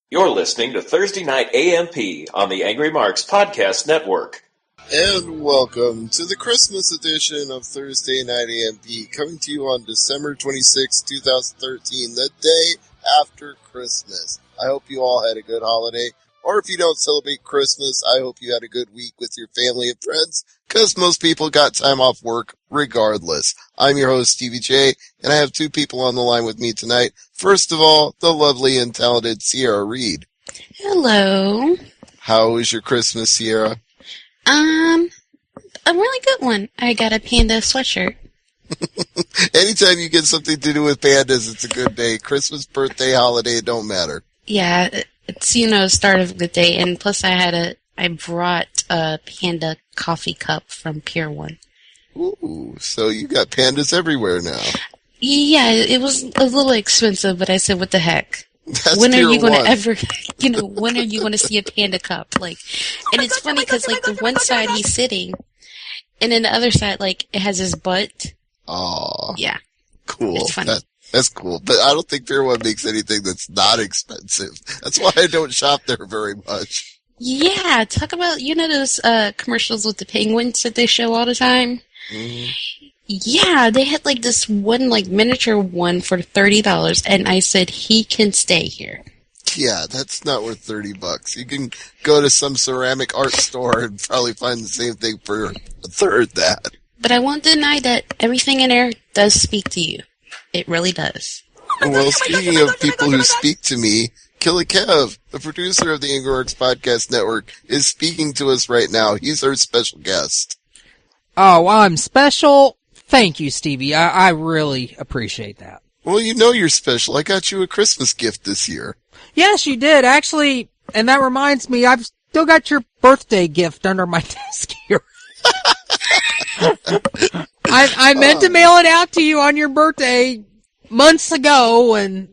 You're listening to Thursday Night AMP on the Angry Marks Podcast Network. And welcome to the Christmas edition of Thursday Night AMP, coming to you on December 26, 2013, the day after Christmas. I hope you all had a good holiday, or if you don't celebrate Christmas, I hope you had a good week with your family and friends, because most people got time off work regardless. I'm your host, Stevie J, and I have two people on the line with me tonight. First of all, the lovely and talented Sierra Reed. Hello. How was your Christmas, Sierra? A really good one. I got a panda sweatshirt. Anytime you get something to do with pandas, it's a good day. Christmas, birthday, holiday, it don't matter. Yeah, it's, start of the day, and plus I brought a panda coffee cup from Pier 1. Ooh, so you got pandas everywhere now. Yeah, it was a little expensive, but I said, what the heck? That's when are you going to ever, when are you going to see a panda cup? And it's funny because, the one side he's sitting, and then the other side, it has his butt. Aw. Yeah. Cool. It's funny. That's cool. But I don't think Pier 1 makes anything that's not expensive. That's why I don't shop there very much. Yeah, talk about, those commercials with the penguins that they show all the time? Mm-hmm. Yeah, they had this one miniature one for $30, and I said he can stay here. Yeah, that's not worth $30. You can go to some ceramic art store and probably find the same thing for a third that. But I won't deny that everything in there does speak to you. It really does. Well, speaking of people who speak to me, Killer Kev, the producer of the Angry Marks Podcast Network, is speaking to us right now. He's our special guest. Oh, I'm special? Thank you, Stevie. I really appreciate that. Well, you know you're special. I got you a Christmas gift this year. Yes, you did, actually. And that reminds me, I've still got your birthday gift under my desk here. I meant to mail it out to you on your birthday months ago and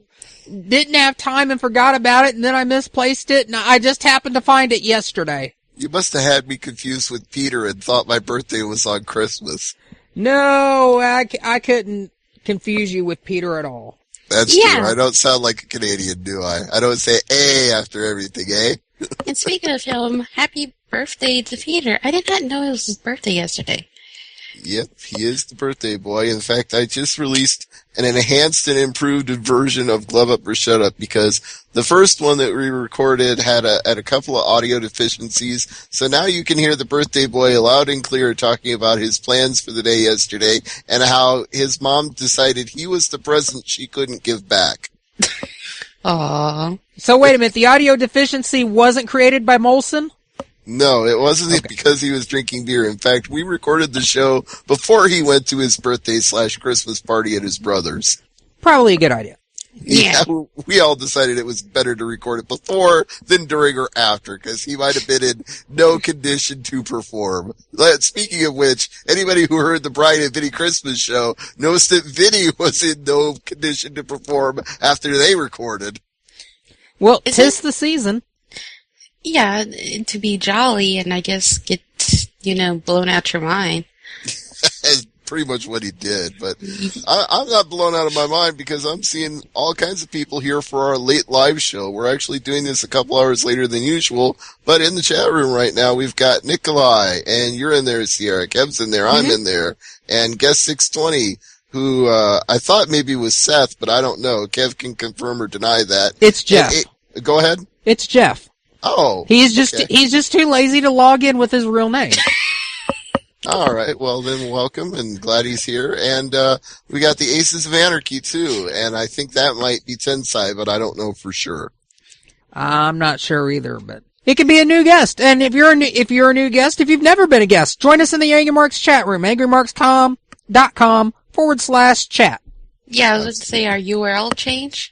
didn't have time and forgot about it, and then I misplaced it, and I just happened to find it yesterday. You must have had me confused with Peter and thought my birthday was on Christmas. No, I couldn't confuse you with Peter at all. That's true. I don't sound like a Canadian, do I? I don't say "eh" after everything, eh? And speaking of him, happy birthday to Peter. I did not know it was his birthday yesterday. Yep, he is the birthday boy. In fact, I just released an enhanced and improved version of Glove Up or Shut Up because the first one that we recorded had a couple of audio deficiencies. So now you can hear the birthday boy loud and clear talking about his plans for the day yesterday and how his mom decided he was the present she couldn't give back. Aww. So wait a minute, the audio deficiency wasn't created by Molson? No, it wasn't because he was drinking beer. In fact, we recorded the show before he went to his birthday/Christmas party at his brother's. Probably a good idea. Yeah, we all decided it was better to record it before than during or after, because he might have been in no condition to perform. Speaking of which, anybody who heard the Brian and Vinny Christmas show knows that Vinny was in no condition to perform after they recorded. Well, tis the season. Yeah, to be jolly and I guess get, blown out your mind. That's pretty much what he did, but I'm not blown out of my mind because I'm seeing all kinds of people here for our late live show. We're actually doing this a couple hours later than usual, but in the chat room right now we've got Nikolai, and you're in there, Sierra. Kev's in there, I'm in there, and guest 620, who I thought maybe was Seth, but I don't know. Kev can confirm or deny that. It's Jeff. Go ahead. It's Jeff. Oh. He's just too lazy to log in with his real name. All right. Well, then welcome and glad he's here. And we got the Aces of Anarchy too, and I think that might be Tensai, but I don't know for sure. I'm not sure either, but it could be a new guest. And if you're a new guest, if you've never been a guest, join us in the Angry Marks chat room, angrymarks.com/chat. Yeah, I was going to say our URL change.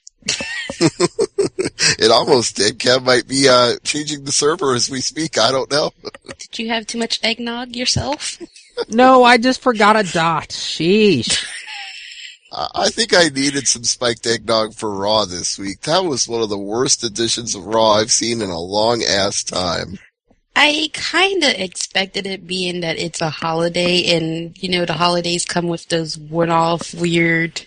It almost did. Kev might be changing the server as we speak. I don't know. Did you have too much eggnog yourself? No, I just forgot a dot. Sheesh. I think I needed some spiked eggnog for Raw this week. That was one of the worst editions of Raw I've seen in a long-ass time. I kind of expected it, being that it's a holiday, and, the holidays come with those one-off weird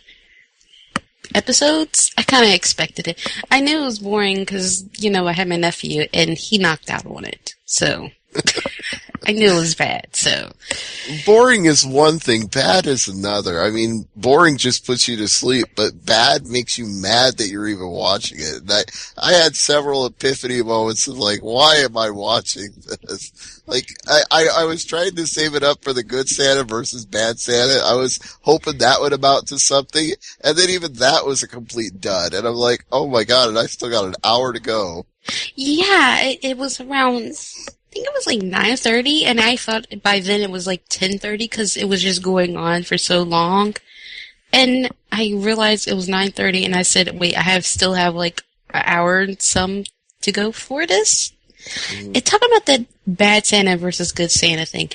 episodes, I kind of expected it. I knew it was boring because, I had my nephew and he knocked out on it. So I knew it was bad. So boring is one thing, bad is another. I mean, boring just puts you to sleep, but bad makes you mad that you're even watching it. And I had several epiphany moments of like, why am I watching this? Like, I was trying to save it up for the good Santa versus bad Santa. I was hoping that would amount to something, and then even that was a complete dud. And I'm like, oh my god, and I still got an hour to go. yeah, it was around, I think it was like 9:30, and I thought by then it was like 10:30 because it was just going on for so long. And I realized it was 9:30, and I said, wait, still have like an hour and some to go for this? And talking about that bad Santa versus good Santa thing,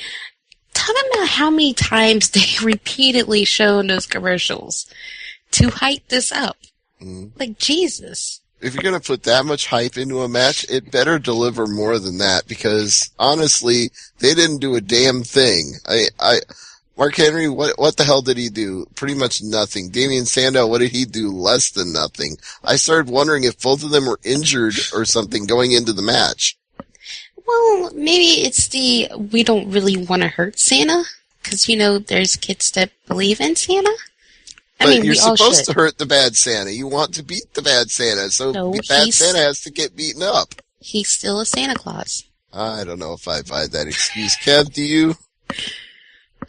talking about how many times they repeatedly show in those commercials to hype this up. Like, Jesus. If you're going to put that much hype into a match, it better deliver more than that, because honestly, they didn't do a damn thing. Mark Henry, what the hell did he do? Pretty much nothing. Damian Sandow, what did he do? Less than nothing. I started wondering if both of them were injured or something going into the match. Well, maybe it's we don't really want to hurt Santa, because, there's kids that believe in Santa. But you're we all supposed should. to hurt the bad Santa. You want to beat the bad Santa, so No, the bad Santa has to get beaten up. He's still a Santa Claus. I don't know if I buy that excuse. Kev, do you?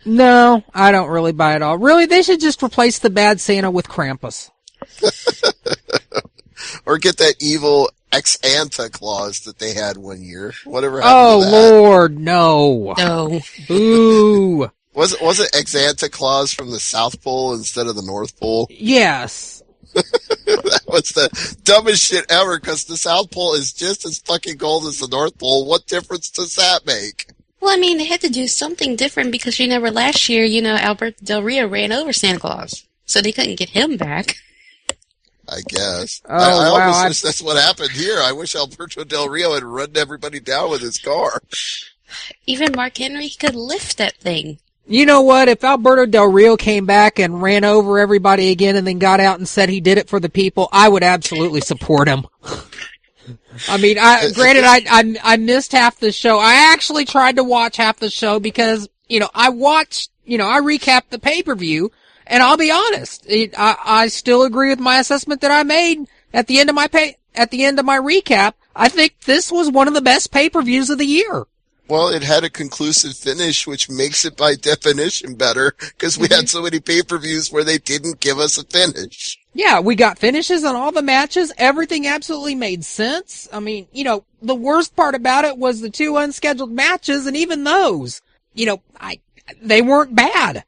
No, I don't really buy it all. Really, they should just replace the bad Santa with Krampus. Or get that evil ex-ante clause that they had one year. Whatever happened to that? Oh, Lord, no. No. Boo. Was it ex-ante clause from the South Pole instead of the North Pole? Yes. That was the dumbest shit ever, because the South Pole is just as fucking cold as the North Pole. What difference does that make? Well, they had to do something different because, last year, Alberto Del Rio ran over Santa Claus. So they couldn't get him back. I guess. Oh, I wow. almost wish that's what happened here. I wish Alberto Del Rio had run everybody down with his car. Even Mark Henry could lift that thing. You know what? If Alberto Del Rio came back and ran over everybody again and then got out and said he did it for the people, I would absolutely support him. Granted, I missed half the show. I actually tried to watch half the show because, I recapped the pay-per-view, and I'll be honest, I still agree with my assessment that I made at the end of my recap. I think this was one of the best pay-per-views of the year. Well, it had a conclusive finish, which makes it by definition better, because we had so many pay-per-views where they didn't give us a finish. Yeah, we got finishes on all the matches. Everything absolutely made sense. The worst part about it was the 2 unscheduled matches, and even those, they weren't bad.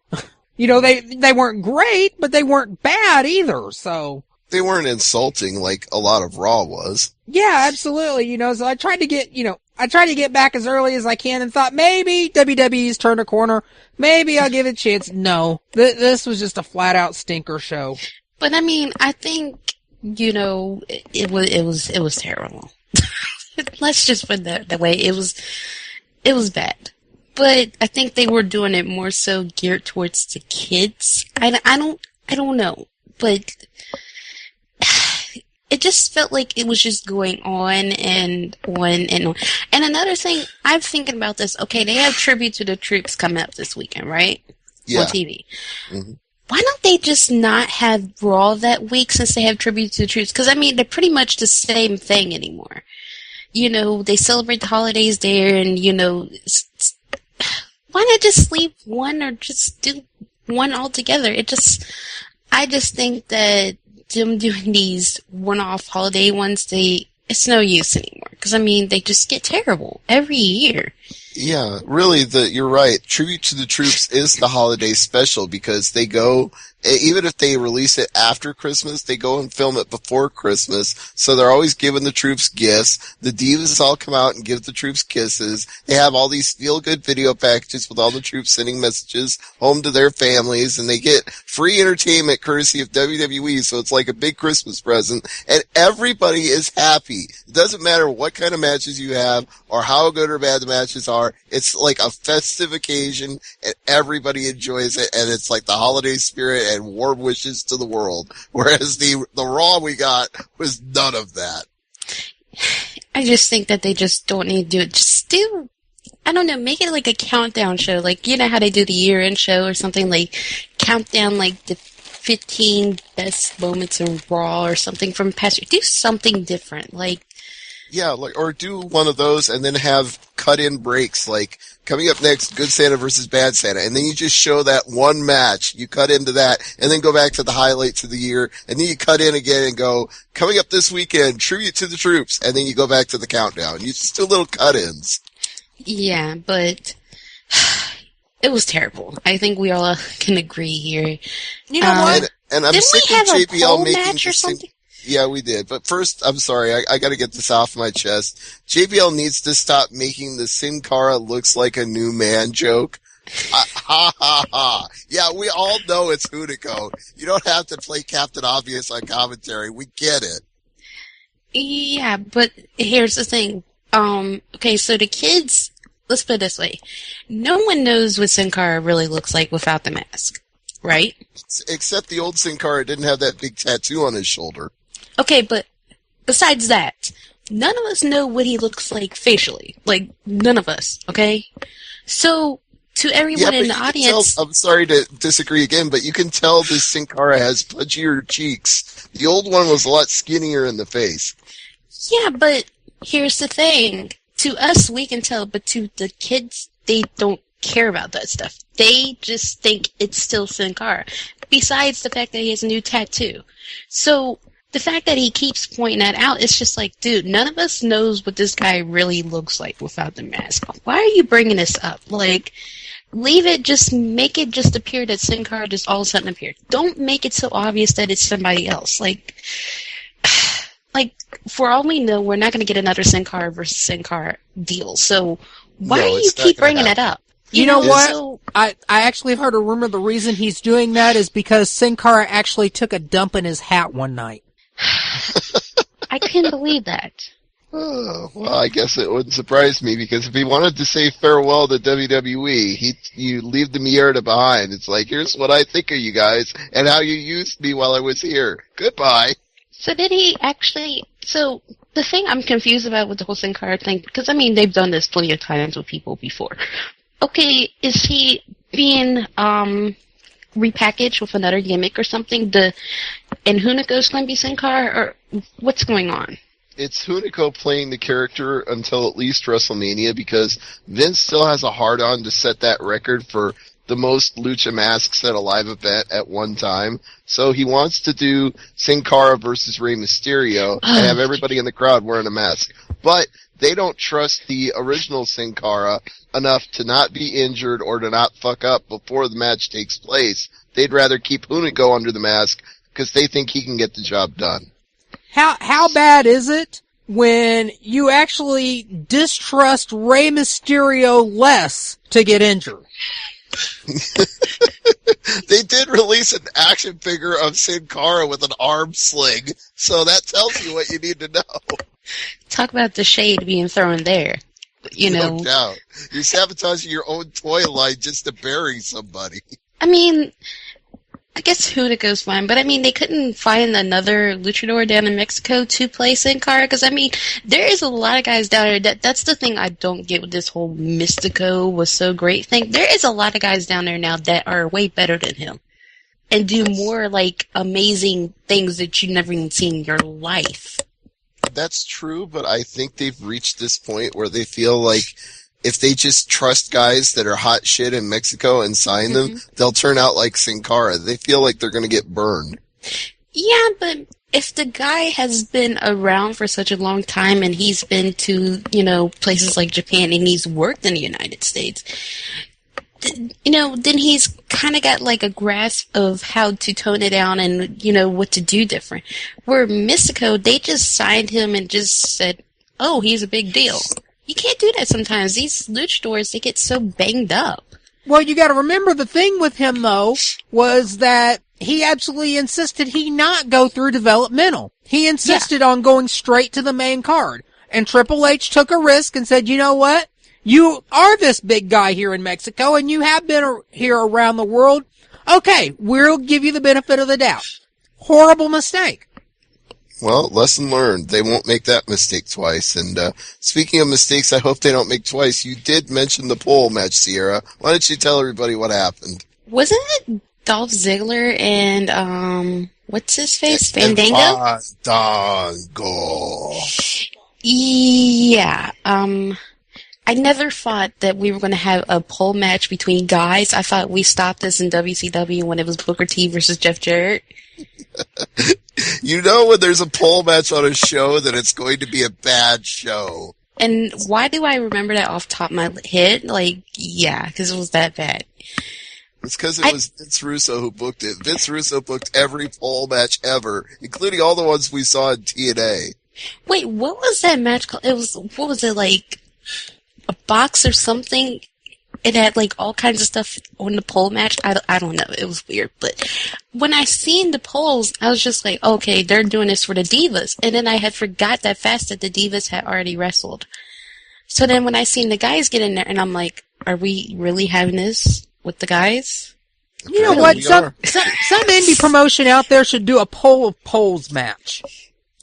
They weren't great, but they weren't bad either, so. They weren't insulting like a lot of Raw was. Yeah, absolutely. So I tried to get back as early as I can and thought maybe WWE's turned a corner. Maybe I'll give it a chance. No, this was just a flat out stinker show. But I think, it was terrible. Let's just put it that way. It was bad. But I think they were doing it more so geared towards the kids. I don't know. But it just felt like it was just going on and on and on. And another thing, I'm thinking about this. Okay, they have Tribute to the Troops coming up this weekend, right? Yeah. On TV. Mm-hmm. Why don't they just not have Raw that week since they have Tribute to the Troops? Because, they're pretty much the same thing anymore. They celebrate the holidays there and, why not just leave one or just do one altogether? I just think that them doing these one-off holiday ones, it's no use anymore. Because, they just get terrible every year. Yeah, really, you're right. Tribute to the Troops is the holiday special because they go, even if they release it after Christmas, they go and film it before Christmas. So they're always giving the troops gifts. The divas all come out and give the troops kisses. They have all these feel-good video packages with all the troops sending messages home to their families, and they get free entertainment courtesy of WWE. So it's like a big Christmas present, and everybody is happy. It doesn't matter what kind of matches you have or how good or bad the matches are. It's like a festive occasion, and everybody enjoys it, and it's like the holiday spirit, and warm wishes to the world. Whereas the Raw we got was none of that. I just think that they just don't need to do it. Just do, I don't know, make it like a countdown show. Like, you know how they do the year-end show or something? Like, count down, like, the 15 best moments of Raw or something from past year. Do something different. Like, yeah, like, or do one of those and then have cut-in breaks, like, coming up next, Good Santa versus Bad Santa, and then you just show that one match, you cut into that, and then go back to the highlights of the year, and then you cut in again and go, coming up this weekend, tribute to the troops, and then you go back to the countdown. You just do little cut-ins. yeah, but it was terrible. I think we all can agree here. You know what? And I'm Didn't sick we of have a JBL pole making match or the same... something? Yeah, we did. But first, I'm sorry, I gotta get this off my chest. JBL needs to stop making the Sin Cara looks like a new man joke. Ha ha ha. Yeah, we all know it's Hunico. You don't have to play Captain Obvious on commentary. We get it. Yeah, but here's the thing. Okay, so the kids, let's put it this way. No one knows what Sin Cara really looks like without the mask, right? Except the old Sin Cara didn't have that big tattoo on his shoulder. Okay, but besides that, none of us know what he looks like facially. Like, none of us, okay? So, to everyone in the audience... I'm sorry to disagree again, but you can tell this Sin Cara has pudgier cheeks. The old one was a lot skinnier in the face. Yeah, but here's the thing. To us, we can tell, but to the kids, they don't care about that stuff. They just think it's still Sin Cara. Besides the fact that he has a new tattoo. So... the fact that he keeps pointing that out, it's just like, dude, none of us knows what this guy really looks like without the mask. Why are you bringing this up? Like, leave it, just make it just appear that Sin Cara just all of a sudden appeared. Don't make it so obvious that it's somebody else. Like, for all we know, we're not going to get another Sin Cara versus Sin Cara deal. So, why do you keep bringing that up? You know what? I actually heard a rumor the reason he's doing that is because Sin Cara actually took a dump in his hat one night. I couldn't believe that. Oh, well, I guess it wouldn't surprise me, because if he wanted to say farewell to WWE, you leave the Mierda behind. It's like, here's what I think of you guys, and how you used me while I was here. Goodbye. So did he actually... So, the thing I'm confused about with the whole Sin Cara thing, because, I mean, they've done this plenty of times with people before. Okay, is he being, repackaged with another gimmick or something? And Hunico's going to be Sin Cara, or what's going on? It's Hunico playing the character until at least WrestleMania, because Vince still has a hard-on to set that record for the most lucha masks at a live event at one time. So he wants to do Sin Cara versus Rey Mysterio and have everybody in the crowd wearing a mask. But they don't trust the original Sin Cara enough to not be injured or to not fuck up before the match takes place. They'd rather keep Hunico under the mask because they think he can get the job done. How bad is it when you actually distrust Rey Mysterio less to get injured? They did release an action figure of Sin Cara with an arm sling, so that tells you what you need to know. Talk about the shade being thrown there. You know. No doubt. You're sabotaging your own toy line just to bury somebody. I mean, I guess Hunico's fine, but I mean, they couldn't find another luchador down in Mexico to play Sin Cara, because I mean, there is a lot of guys down there. That's the thing I don't get with this whole Mystico was so great thing. There is a lot of guys down there now that are way better than him and do more like amazing things that you've never even seen in your life. That's true, but I think they've reached this point where they feel like if they just trust guys that are hot shit in Mexico and sign them, they'll turn out like Sin Cara. They feel like they're going to get burned. Yeah, but if the guy has been around for such a long time and he's been to, you know, places like Japan and he's worked in the United States, you know, then he's kind of got like a grasp of how to tone it down and, you know, what to do different. Where Mystico, they just signed him and just said, oh, he's a big deal. You can't do that sometimes. These luchadors, they get so banged up. Well, you got to remember the thing with him, though, was that he absolutely insisted he not go through developmental. He insisted on going straight to the main card. And Triple H took a risk and said, you know what? You are this big guy here in Mexico, and you have been here around the world. Okay, we'll give you the benefit of the doubt. Horrible mistake. Well, lesson learned. They won't make that mistake twice. And speaking of mistakes, I hope they don't make twice. You did mention the pole match, Sierra. Why don't you tell everybody what happened? Wasn't it Dolph Ziggler and, what's his face? Fandango? Fandango. Yeah, I never thought that we were going to have a pole match between guys. I thought we stopped this in WCW when it was Booker T versus Jeff Jarrett. You know when there's a pole match on a show that it's going to be a bad show. And why do I remember that off the top of my head? Like, yeah, because it was that bad. It's because it was Vince Russo who booked it. Vince Russo booked every pole match ever, including all the ones we saw in TNA. Wait, what was that match called? What was it, like, a box or something? It had, like, all kinds of stuff on the pole match. I don't know. It was weird. But when I seen the poles, I was just like, okay, they're doing this for the Divas. And then I had forgot that fast that the Divas had already wrestled. So then when I seen the guys get in there, and I'm like, are we really having this with the guys? You know what? Some indie promotion out there should do a pole of poles match.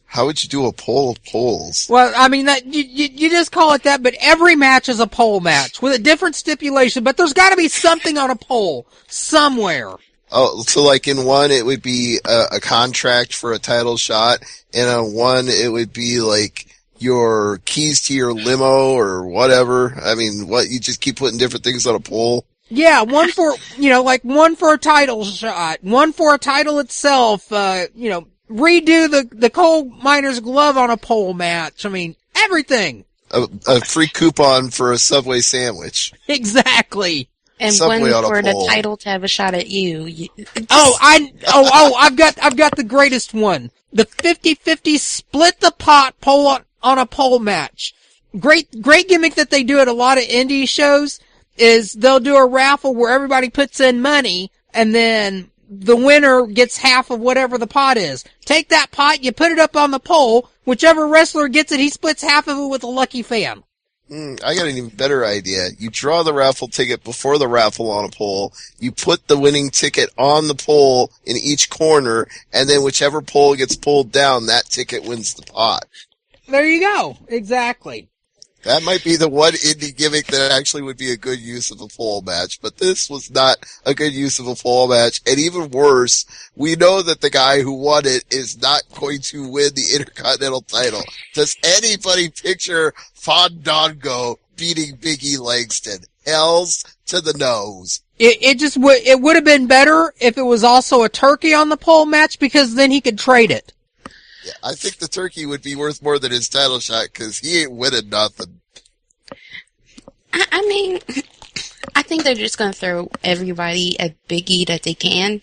How would you do a pole of poles? Well, I mean, that you just call it that, but every match is a pole match with a different stipulation, but there's got to be something on a pole somewhere. Oh, so like in one it would be a contract for a title shot, and on one it would be like your keys to your limo or whatever. I mean, what, you just keep putting different things on a pole? Yeah, one for, like one for a title shot, one for a title itself, redo the coal miner's glove on a pole match. I mean, everything. A free coupon for a Subway sandwich. Exactly. And Subway one for the pole. title to have a shot at you. I've got the greatest one. The 50-50 split the pot pole on a pole match. Great gimmick that they do at a lot of indie shows is they'll do a raffle where everybody puts in money and then the winner gets half of whatever the pot is. Take that pot, you put it up on the pole, whichever wrestler gets it, he splits half of it with a lucky fan. I got an even better idea. You draw the raffle ticket before the raffle on a pole, you put the winning ticket on the pole in each corner, and then whichever pole gets pulled down, that ticket wins the pot. There you go. Exactly. That might be the one indie gimmick that actually would be a good use of a pole match, but this was not a good use of a pole match. And even worse, we know that the guy who won it is not going to win the Intercontinental title. Does anybody picture Fandango beating Big E Langston? Hells to the nose. It would have been better if it was also a turkey on the pole match, because then he could trade it. Yeah, I think the turkey would be worth more than his title shot because he ain't winning nothing. I mean, I think they're just going to throw everybody at Big E that they can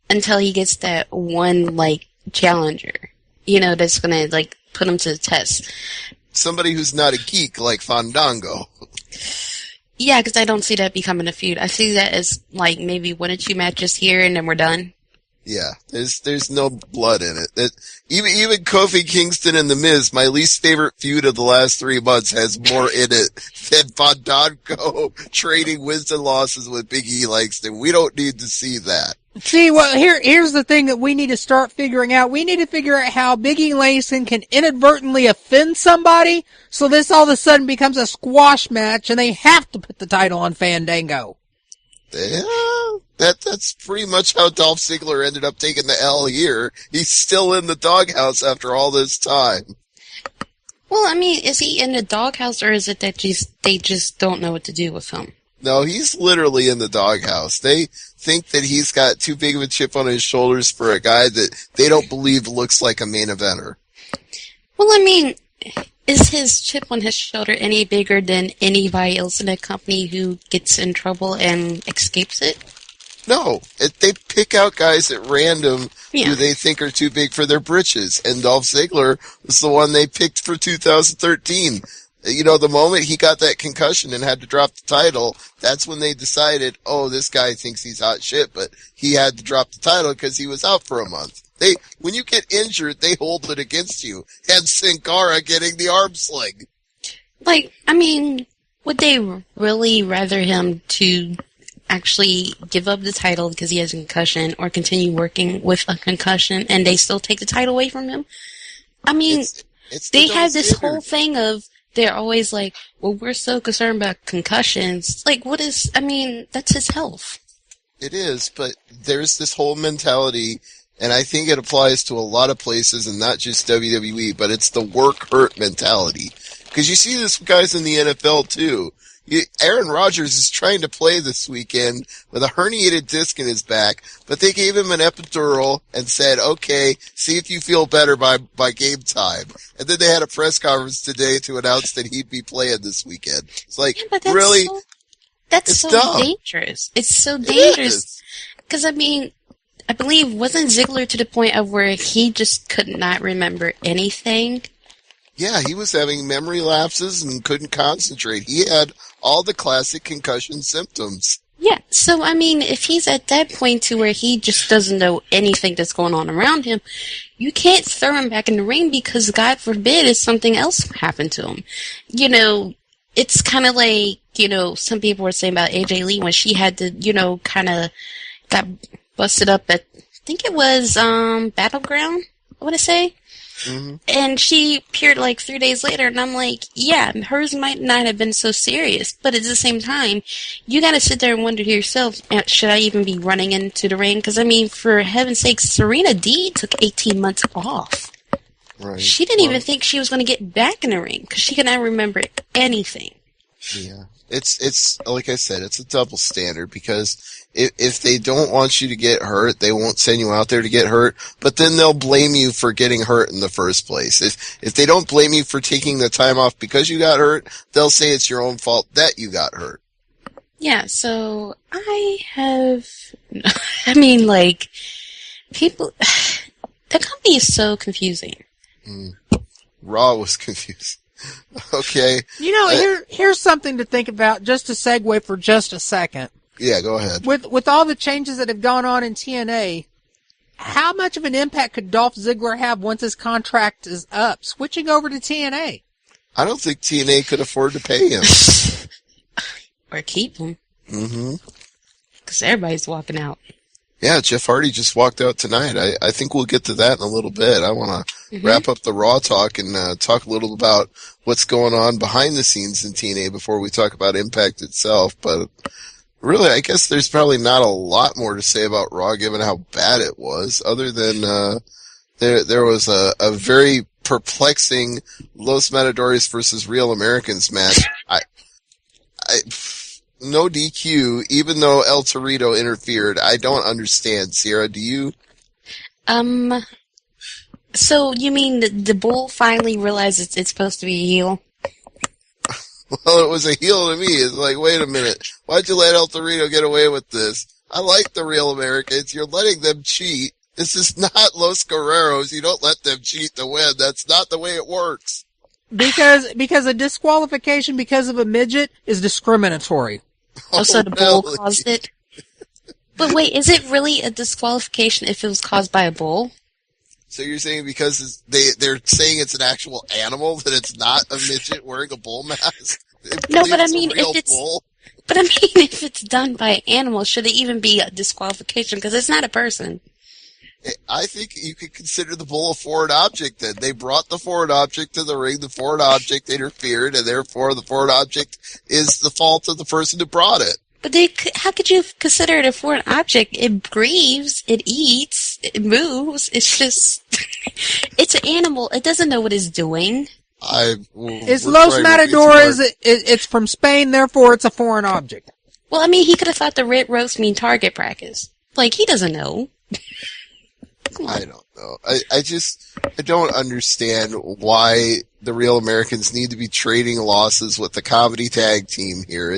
until he gets that one, like, challenger, that's going to, like, put him to the test. Somebody who's not a geek like Fandango. Yeah, because I don't see that becoming a feud. I see that as, like, maybe one or two matches here and then we're done. Yeah, there's no blood in it. Even Kofi Kingston and The Miz, my least favorite feud of the last 3 months, has more in it than Fandango trading wins and losses with Big E Langston. We don't need to see that. See, well, here's the thing that we need to start figuring out. We need to figure out how Big E Langston can inadvertently offend somebody, so this all of a sudden becomes a squash match, and they have to put the title on Fandango. Yeah, that's pretty much how Dolph Ziggler ended up taking the L here. He's still in the doghouse after all this time. Well, I mean, is he in the doghouse, or is it that they just don't know what to do with him? No, he's literally in the doghouse. They think that he's got too big of a chip on his shoulders for a guy that they don't believe looks like a main eventer. Well, I mean, is his chip on his shoulder any bigger than anybody else in the company who gets in trouble and escapes it? No, they pick out guys at random who they think are too big for their britches, and Dolph Ziggler was the one they picked for 2013. The moment he got that concussion and had to drop the title, that's when they decided, oh, this guy thinks he's hot shit, but he had to drop the title because he was out for a month. When you get injured, they hold it against you. And Sin Cara getting the arm sling. Like, I mean, would they really rather him to actually give up the title because he has a concussion or continue working with a concussion and they still take the title away from him. I mean, they have this whole thing of they're always like, well, we're so concerned about concussions. Like, that's his health. It is, but there's this whole mentality, and I think it applies to a lot of places and not just WWE, but it's the work hurt mentality. Because you see this guys in the NFL too. Aaron Rodgers is trying to play this weekend with a herniated disc in his back, but they gave him an epidural and said, okay, see if you feel better by game time. And then they had a press conference today to announce that he'd be playing this weekend. It's like, really? That's so dumb. dangerous. It's so dangerous. Because, I believe, wasn't Ziggler to the point of where he just could not remember anything? Yeah, he was having memory lapses and couldn't concentrate. He had all the classic concussion symptoms. Yeah, so, if he's at that point to where he just doesn't know anything that's going on around him, you can't throw him back in the ring because, God forbid, if something else happened to him. It's kind of like, some people were saying about AJ Lee when she had to, kind of got busted up at, I think it was Battleground, I want to say. Mm-hmm. And she appeared like 3 days later, and I'm like, yeah, hers might not have been so serious, but at the same time, you gotta sit there and wonder to yourself, should I even be running into the ring? Because, for heaven's sake, Serena Deeb took 18 months off. Right. She didn't even think she was going to get back in the ring, because she could not remember anything. Yeah. It's like I said, it's a double standard, because if they don't want you to get hurt, they won't send you out there to get hurt, but then they'll blame you for getting hurt in the first place. If they don't blame you for taking the time off because you got hurt, they'll say it's your own fault that you got hurt. Yeah, so people, the company is so confusing. Raw was confused. Okay. Here's something to think about, just to segue for just a second. Yeah, go ahead. With all the changes that have gone on in TNA, how much of an impact could Dolph Ziggler have once his contract is up, switching over to TNA? I don't think TNA could afford to pay him. Or keep him. Mm-hmm. Because everybody's walking out. Yeah, Jeff Hardy just walked out tonight. I think we'll get to that in a little bit. I want to wrap up the Raw talk and talk a little about what's going on behind the scenes in TNA before we talk about Impact itself. But really, I guess there's probably not a lot more to say about Raw given how bad it was, other than there was a very perplexing Los Matadores versus Real Americans match. No DQ, even though El Torito interfered. I don't understand. Sierra, do you? So you mean the bull finally realizes it's supposed to be a heel? Well, it was a heel to me. It's like, wait a minute. Why'd you let El Torito get away with this? I like the Real Americans. You're letting them cheat. This is not Los Guerreros. You don't let them cheat to win. That's not the way it works. Because a disqualification because of a midget is discriminatory. Oh, so the bull caused it? But wait, is it really a disqualification if it was caused by a bull? So you're saying because they're saying it's an actual animal, that it's not a midget wearing a bull mask? No, but if it's done by an animal, should it even be a disqualification? Because it's not a person. I think you could consider the bull a foreign object then. They brought the foreign object to the ring, the foreign object interfered, and therefore the foreign object is the fault of the person who brought it. But how could you consider it a foreign object? It breathes, it eats, it moves. It's just, it's an animal. It doesn't know what it's doing. It's Los Matadores. It's from Spain, therefore it's a foreign object. Well, he could have thought the red roast mean target practice. Like, he doesn't know. I don't know. I don't understand why the Real Americans need to be trading losses with the comedy tag team here.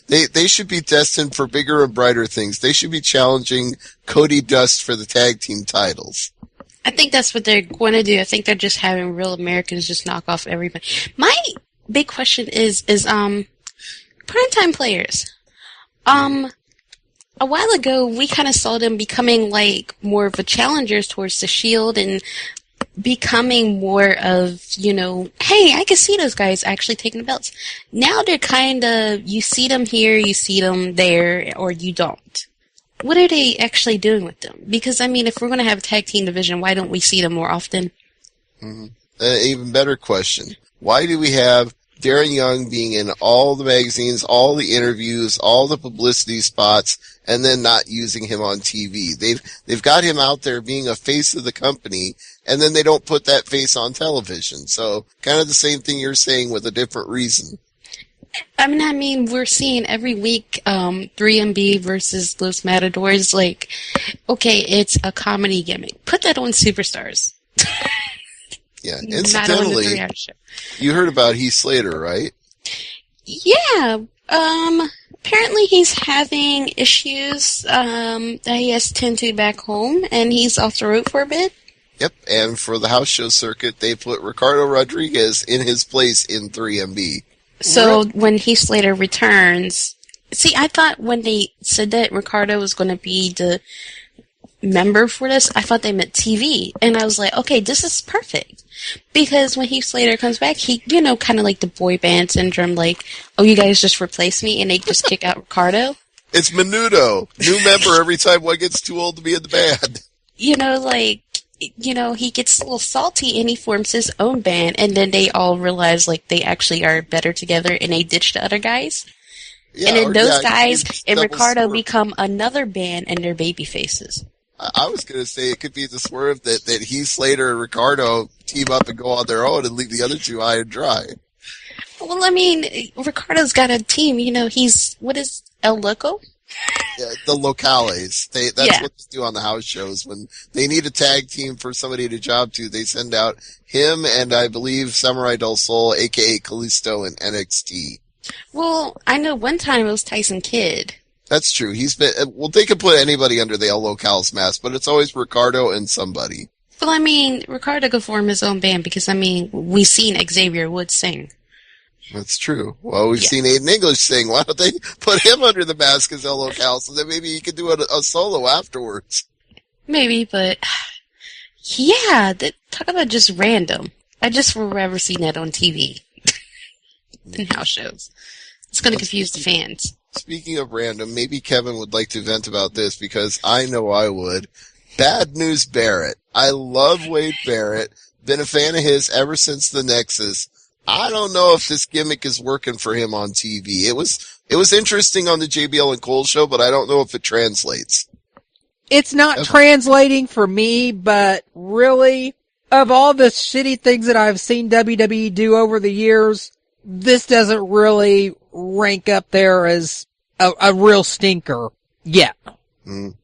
They should be destined for bigger and brighter things. They should be challenging Cody Dust for the tag team titles. I think that's what they're going to do. I think they're just having Real Americans just knock off everybody. My big question is primetime players. A while ago, we kind of saw them becoming like more of a challengers towards the Shield, and becoming more of, hey, I can see those guys actually taking the belts. Now they're kind of, you see them here, you see them there, or you don't. What are they actually doing with them? Because, if we're going to have a tag team division, why don't we see them more often? Mm-hmm. Even better question. Why do we have Darren Young being in all the magazines, all the interviews, all the publicity spots, and then not using him on TV? They've got him out there being a face of the company, and then they don't put that face on television. So kind of the same thing you're saying with a different reason. We're seeing every week 3MB versus Los Matadors. Like, okay, it's a comedy gimmick. Put that on Superstars. Yeah, incidentally, you heard about Heath Slater, right? Yeah. Apparently he's having issues that he has to tend to back home, and he's off the road for a bit. Yep, and for the house show circuit, they put Ricardo Rodriguez in his place in 3MB. So when Heath Slater returns... See, I thought when they said that Ricardo was going to be the member for this, I thought they meant TV. And I was like, okay, this is perfect. Because when Heath Slater comes back, he, kind of like the boy band syndrome, like, oh, you guys just replaced me, and they just kick out Ricardo. It's Menudo. New member every time one gets too old to be in the band. He gets a little salty, and he forms his own band, and then they all realize, like, they actually are better together, and they ditch the other guys. Yeah, and then those guys and Ricardo become another band, and they're baby faces. I was going to say it could be the swerve that Heath Slater and Ricardo team up and go on their own and leave the other two high and dry. Well, Ricardo's got a team. He's, what is El Loco? Yeah, the Locales. That's what they do on the house shows. When they need a tag team for somebody to job to, they send out him and I believe Samurai Del Sol, a.k.a. Kalisto, in NXT. Well, I know one time it was Tyson Kidd. That's true. He's been, they could put anybody under the El Locales mask, but it's always Ricardo and somebody. Well, Ricardo could form his own band because, we've seen Xavier Woods sing. That's true. Well, we've seen Aiden English sing. Why don't they put him under the mask as El Locales, and then maybe he could do a solo afterwards? Maybe, but yeah, talk about just random. I just would rather seen that on TV than house shows. It's going to confuse the fans. Speaking of random, maybe Kevin would like to vent about this because I know I would. Bad News Barrett. I love Wade Barrett. Been a fan of his ever since the Nexus. I don't know if this gimmick is working for him on TV. It was interesting on the JBL and Cole show, but I don't know if it translates. It's not translating for me, but really, of all the shitty things that I've seen WWE do over the years, this doesn't really rank up there as a real stinker yet. Mm.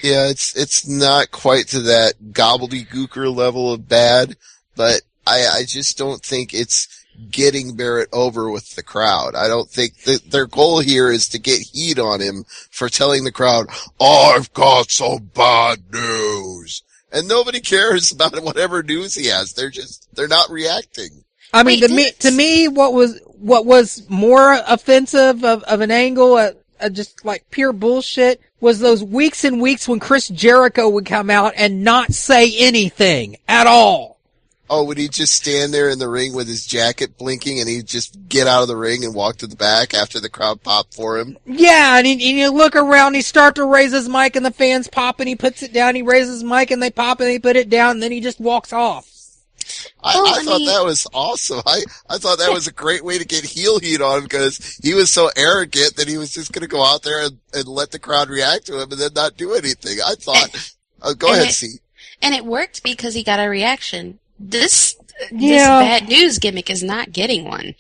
Yeah, it's not quite to that gobbledygooker level of bad, but I just don't think it's getting Barrett over with the crowd. I don't think their goal here is to get heat on him for telling the crowd, I've got some bad news. And nobody cares about whatever news he has. They're not reacting. To me, what was more offensive of an angle, just like pure bullshit, was those weeks and weeks when Chris Jericho would come out and not say anything at all. Oh, would he just stand there in the ring with his jacket blinking and he'd just get out of the ring and walk to the back after the crowd popped for him? Yeah, and you look around, he start to raise his mic and the fans pop and he puts it down, he raises his mic and they pop and they put it down and then he just walks off. I thought that was awesome. I thought that was a great way to get heel heat on him because he was so arrogant that he was just going to go out there and let the crowd react to him and then not do anything. I thought, go ahead, C. And it worked because he got a reaction. This bad news gimmick is not getting one.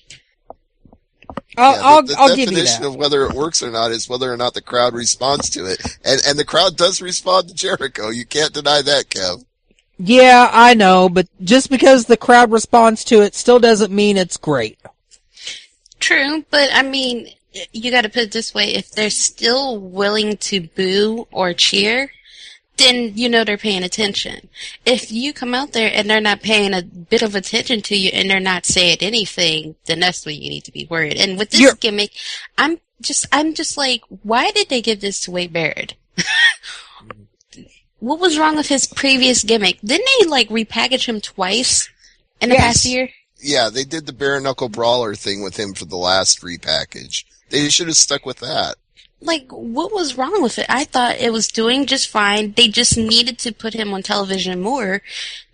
I'll give you that. The definition of whether it works or not is whether or not the crowd responds to it. And the crowd does respond to Jericho. You can't deny that, Kev. Yeah, I know, but just because the crowd responds to it still doesn't mean it's great. True, but you gotta put it this way, if they're still willing to boo or cheer, then they're paying attention. If you come out there and they're not paying a bit of attention to you and they're not saying anything, then that's when you need to be worried. And with this gimmick, I'm just like, why did they give this to Wade Barrett? what was wrong with his previous gimmick? Didn't they, like, repackage him twice in the past year? Yeah, they did the bare knuckle brawler thing with him for the last repackage. They should have stuck with that. Like, what was wrong with it? I thought it was doing just fine. They just needed to put him on television more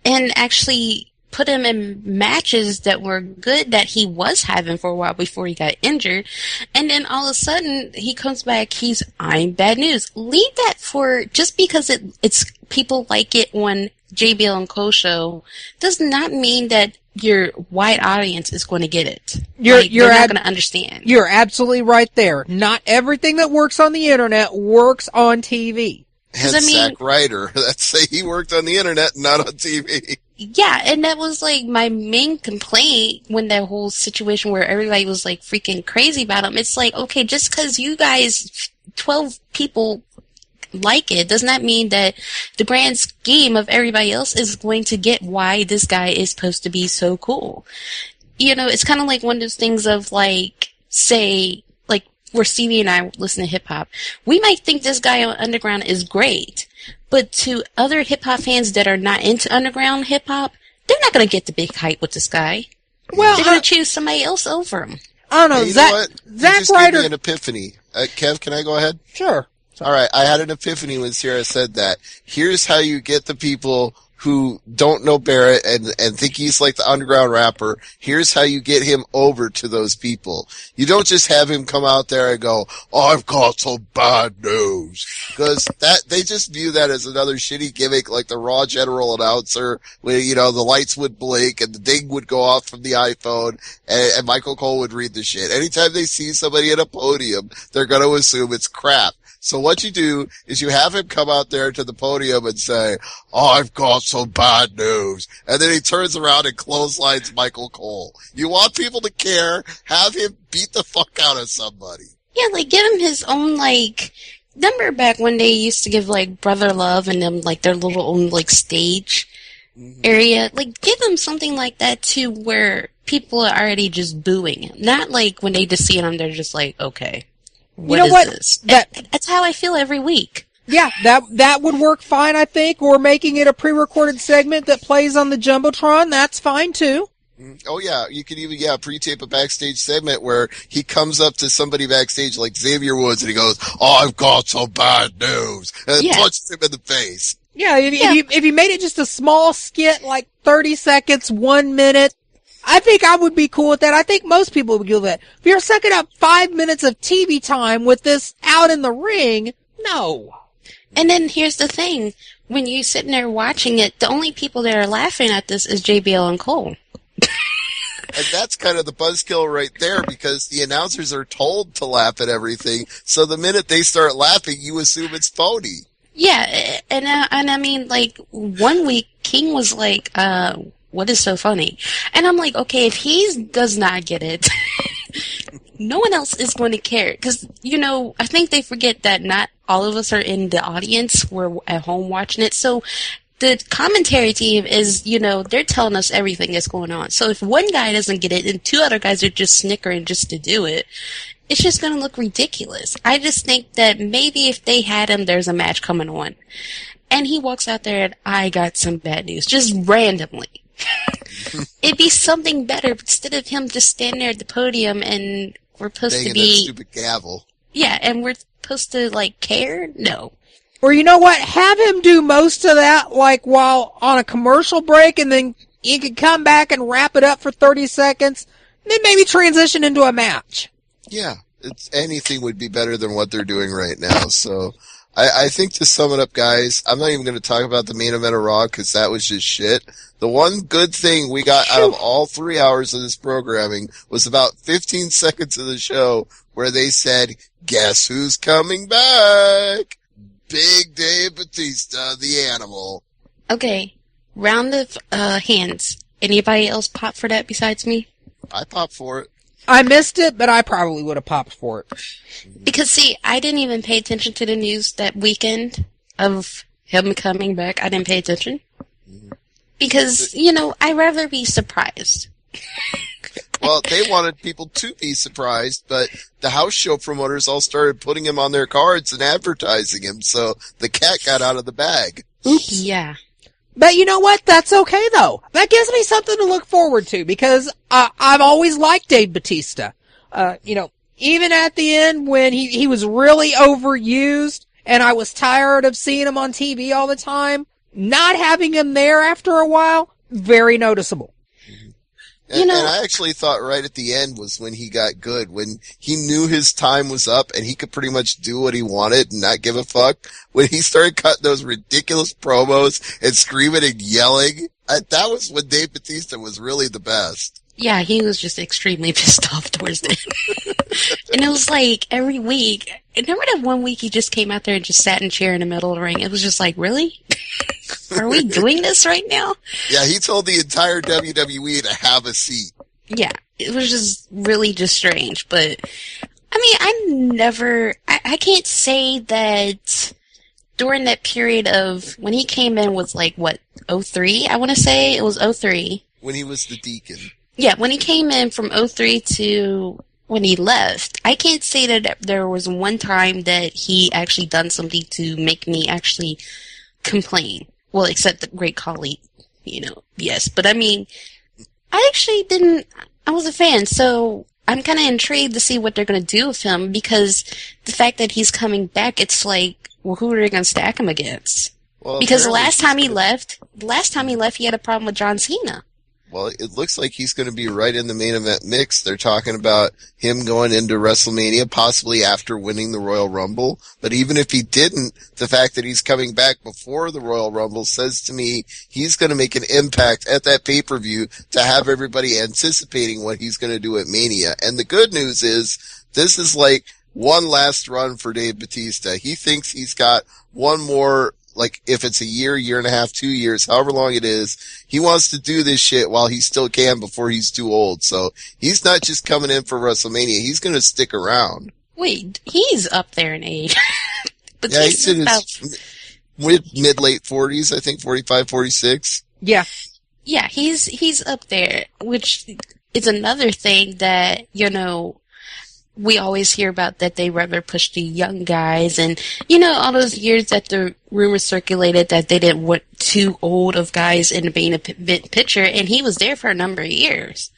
and actually put him in matches that were good that he was having for a while before he got injured. And then all of a sudden, he comes back, I'm bad news. Leave that for, just because it's people like it on JBL and Co show, does not mean that your wide audience is going to get it. You're not going to understand. You're absolutely right there. Not everything that works on the internet works on TV. Hence Zack Ryder. Let's say he worked on the internet, not on TV. Yeah, and that was like my main complaint when that whole situation where everybody was like freaking crazy about him. It's like, okay, just because you guys, 12 people like it, does not mean that the grand scheme of everybody else is going to get why this guy is supposed to be so cool. You know, it's kind of like one of those things of like, say, like where Stevie and I listen to hip hop. We might think this guy on Underground is great, but to other hip hop fans that are not into underground hip hop, they're not going to get the big hype with this guy. Well, they're going to choose somebody else over him. I don't know. Hey, Zack Ryder. Gave me an epiphany. Kev, can I go ahead? Sure. All right, I had an epiphany when Sierra said that. Here's how you get the people who don't know Barrett and think he's like the underground rapper. Here's how you get him over to those people. You don't just have him come out there and go, I've got some bad news. Because they just view that as another shitty gimmick like the Raw general announcer where, you know, the lights would blink and the ding would go off from the iPhone and Michael Cole would read the shit. Anytime they see somebody at a podium, they're going to assume it's crap. So what you do is you have him come out there to the podium and say, I've got some bad news. And then he turns around and clotheslines Michael Cole. You want people to care, have him beat the fuck out of somebody. Yeah, like give him his own, like, remember back when they used to give, like, Brother Love and them, like, their little own, like, stage area? Like, give him something like that too where people are already just booing him. Not like when they just see him, they're just like, okay. What is this? That's how I feel every week. Yeah, that would work fine, I think. Or making it a pre-recorded segment that plays on the Jumbotron, that's fine too. Oh yeah, you could even, pre-tape a backstage segment where he comes up to somebody backstage like Xavier Woods and he goes, I've got some bad news, and punches him in the face. Yeah, if you made it just a small skit, like 30 seconds, 1 minute, I think I would be cool with that. I think most people would do that. If you're sucking up 5 minutes of TV time with this out in the ring, no. And then here's the thing. When you're sitting there watching it, the only people that are laughing at this is JBL and Cole. And that's kind of the buzzkill right there because the announcers are told to laugh at everything. So the minute they start laughing, you assume it's phony. Yeah, and I mean, like, 1 week, King was like, what is so funny? And I'm like, okay, if he does not get it, no one else is going to care. Because, you know, I think they forget that not all of us are in the audience. We're at home watching it. So the commentary team is, you know, they're telling us everything that's going on. So if one guy doesn't get it and two other guys are just snickering just to do it, it's just going to look ridiculous. I just think that maybe if they had him, there's a match coming on. And he walks out there and I got some bad news, just randomly. It'd be something better instead of him just standing there at the podium and we're supposed to be that stupid gavel. Yeah, and we're supposed to like care? No. Or you know what? Have him do most of that like while on a commercial break and then he could come back and wrap it up for 30 seconds, then maybe transition into a match. Yeah, anything would be better than what they're doing right now. So I think to sum it up, guys, I'm not even going to talk about the main event of Raw because that was just shit. The one good thing we got out of all 3 hours of this programming was about 15 seconds of the show where they said, guess who's coming back? Big Dave Batista, the animal. Okay, round of hands. Anybody else pop for that besides me? I popped for it. I missed it, but I probably would have popped for it. Because, see, I didn't even pay attention to the news that weekend of him coming back. I didn't pay attention. Because, you know, I'd rather be surprised. Well, they wanted people to be surprised, but the house show promoters all started putting him on their cards and advertising him, so the cat got out of the bag. Oops. Yeah. But you know what? That's okay, though. That gives me something to look forward to, because I've always liked Dave Bautista. Even at the end when he was really overused and I was tired of seeing him on TV all the time, not having him there after a while, very noticeable. And I actually thought right at the end was when he got good, when he knew his time was up and he could pretty much do what he wanted and not give a fuck. When he started cutting those ridiculous promos and screaming and yelling, that was when Dave Bautista was really the best. Yeah, he was just extremely pissed off towards the end. And it was like every week. Remember that one week he just came out there and just sat in a chair in the middle of the ring? It was just like, really? Are we doing this right now? Yeah, he told the entire WWE to have a seat. Yeah, it was just really just strange. But, I mean, I can't say that during that period of, when he came in was like, what, 03? I want to say it was 03. When he was the Deacon. Yeah, when he came in from 03 to when he left, I can't say that there was one time that he actually done something to make me actually complain. Well, except the Great Khali, yes. But I mean, I actually didn't, I was a fan, so I'm kind of intrigued to see what they're going to do with him, because the fact that he's coming back, it's like, well, who are they going to stack him against? Well, because the last time he left, he had a problem with John Cena. Well, it looks like he's going to be right in the main event mix. They're talking about him going into WrestleMania, possibly after winning the Royal Rumble. But even if he didn't, the fact that he's coming back before the Royal Rumble says to me he's going to make an impact at that pay-per-view to have everybody anticipating what he's going to do at Mania. And the good news is this is like one last run for Dave Bautista. He thinks he's got one more, like if it's a year and a half, 2 years, however long it is, he wants to do this shit while he still can before he's too old. So he's not just coming in for WrestleMania. He's going to stick around. Wait, he's up there in age. But yeah, he's in his mid-late 40s, I think, 45, 46. Yeah. Yeah, he's up there, which is another thing that, we always hear about, that they rather push the young guys, and all those years that the rumors circulated that they didn't want too old of guys in being a picture, and he was there for a number of years.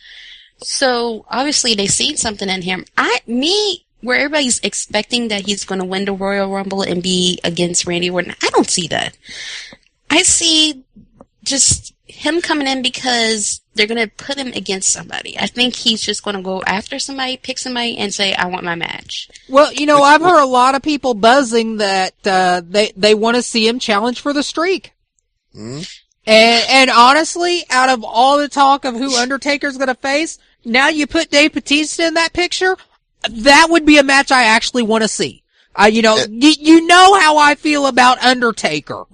So obviously they seen something in him. Where everybody's expecting that he's going to win the Royal Rumble and be against Randy Orton, I don't see that. I see just him coming in because they're going to put him against somebody. I think he's just going to go after somebody, pick somebody, and say, I want my match. Well, I've heard a lot of people buzzing that they want to see him challenge for the streak. Mm-hmm. And honestly, out of all the talk of who Undertaker's going to face, now you put Dave Bautista in that picture, that would be a match I actually want to see. You know how I feel about Undertaker.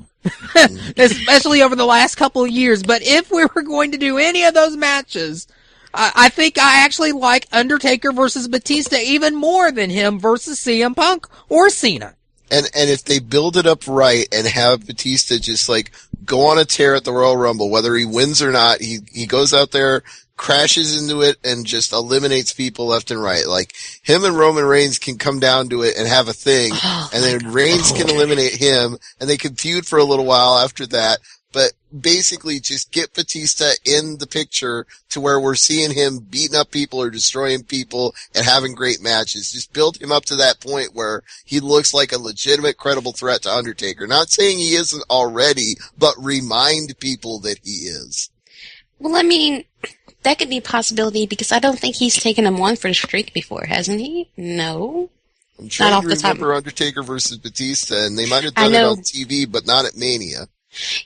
Especially over the last couple of years. But if we were going to do any of those matches, I think I actually like Undertaker versus Batista even more than him versus CM Punk or Cena. And if they build it up right and have Batista just like go on a tear at the Royal Rumble, whether he wins or not, he goes out there, crashes into it, and just eliminates people left and right. Like, him and Roman Reigns can come down to it and have a thing, and then Reigns can eliminate him, and they can feud for a little while after that. But basically just get Batista in the picture to where we're seeing him beating up people or destroying people and having great matches. Just build him up to that point where he looks like a legitimate, credible threat to Undertaker. Not saying he isn't already, but remind people that he is. Well, I mean, that could be a possibility, because I don't think he's taken him on for the streak before, hasn't he? No. I'm trying to remember Undertaker versus Batista, and they might have done it on TV, but not at Mania.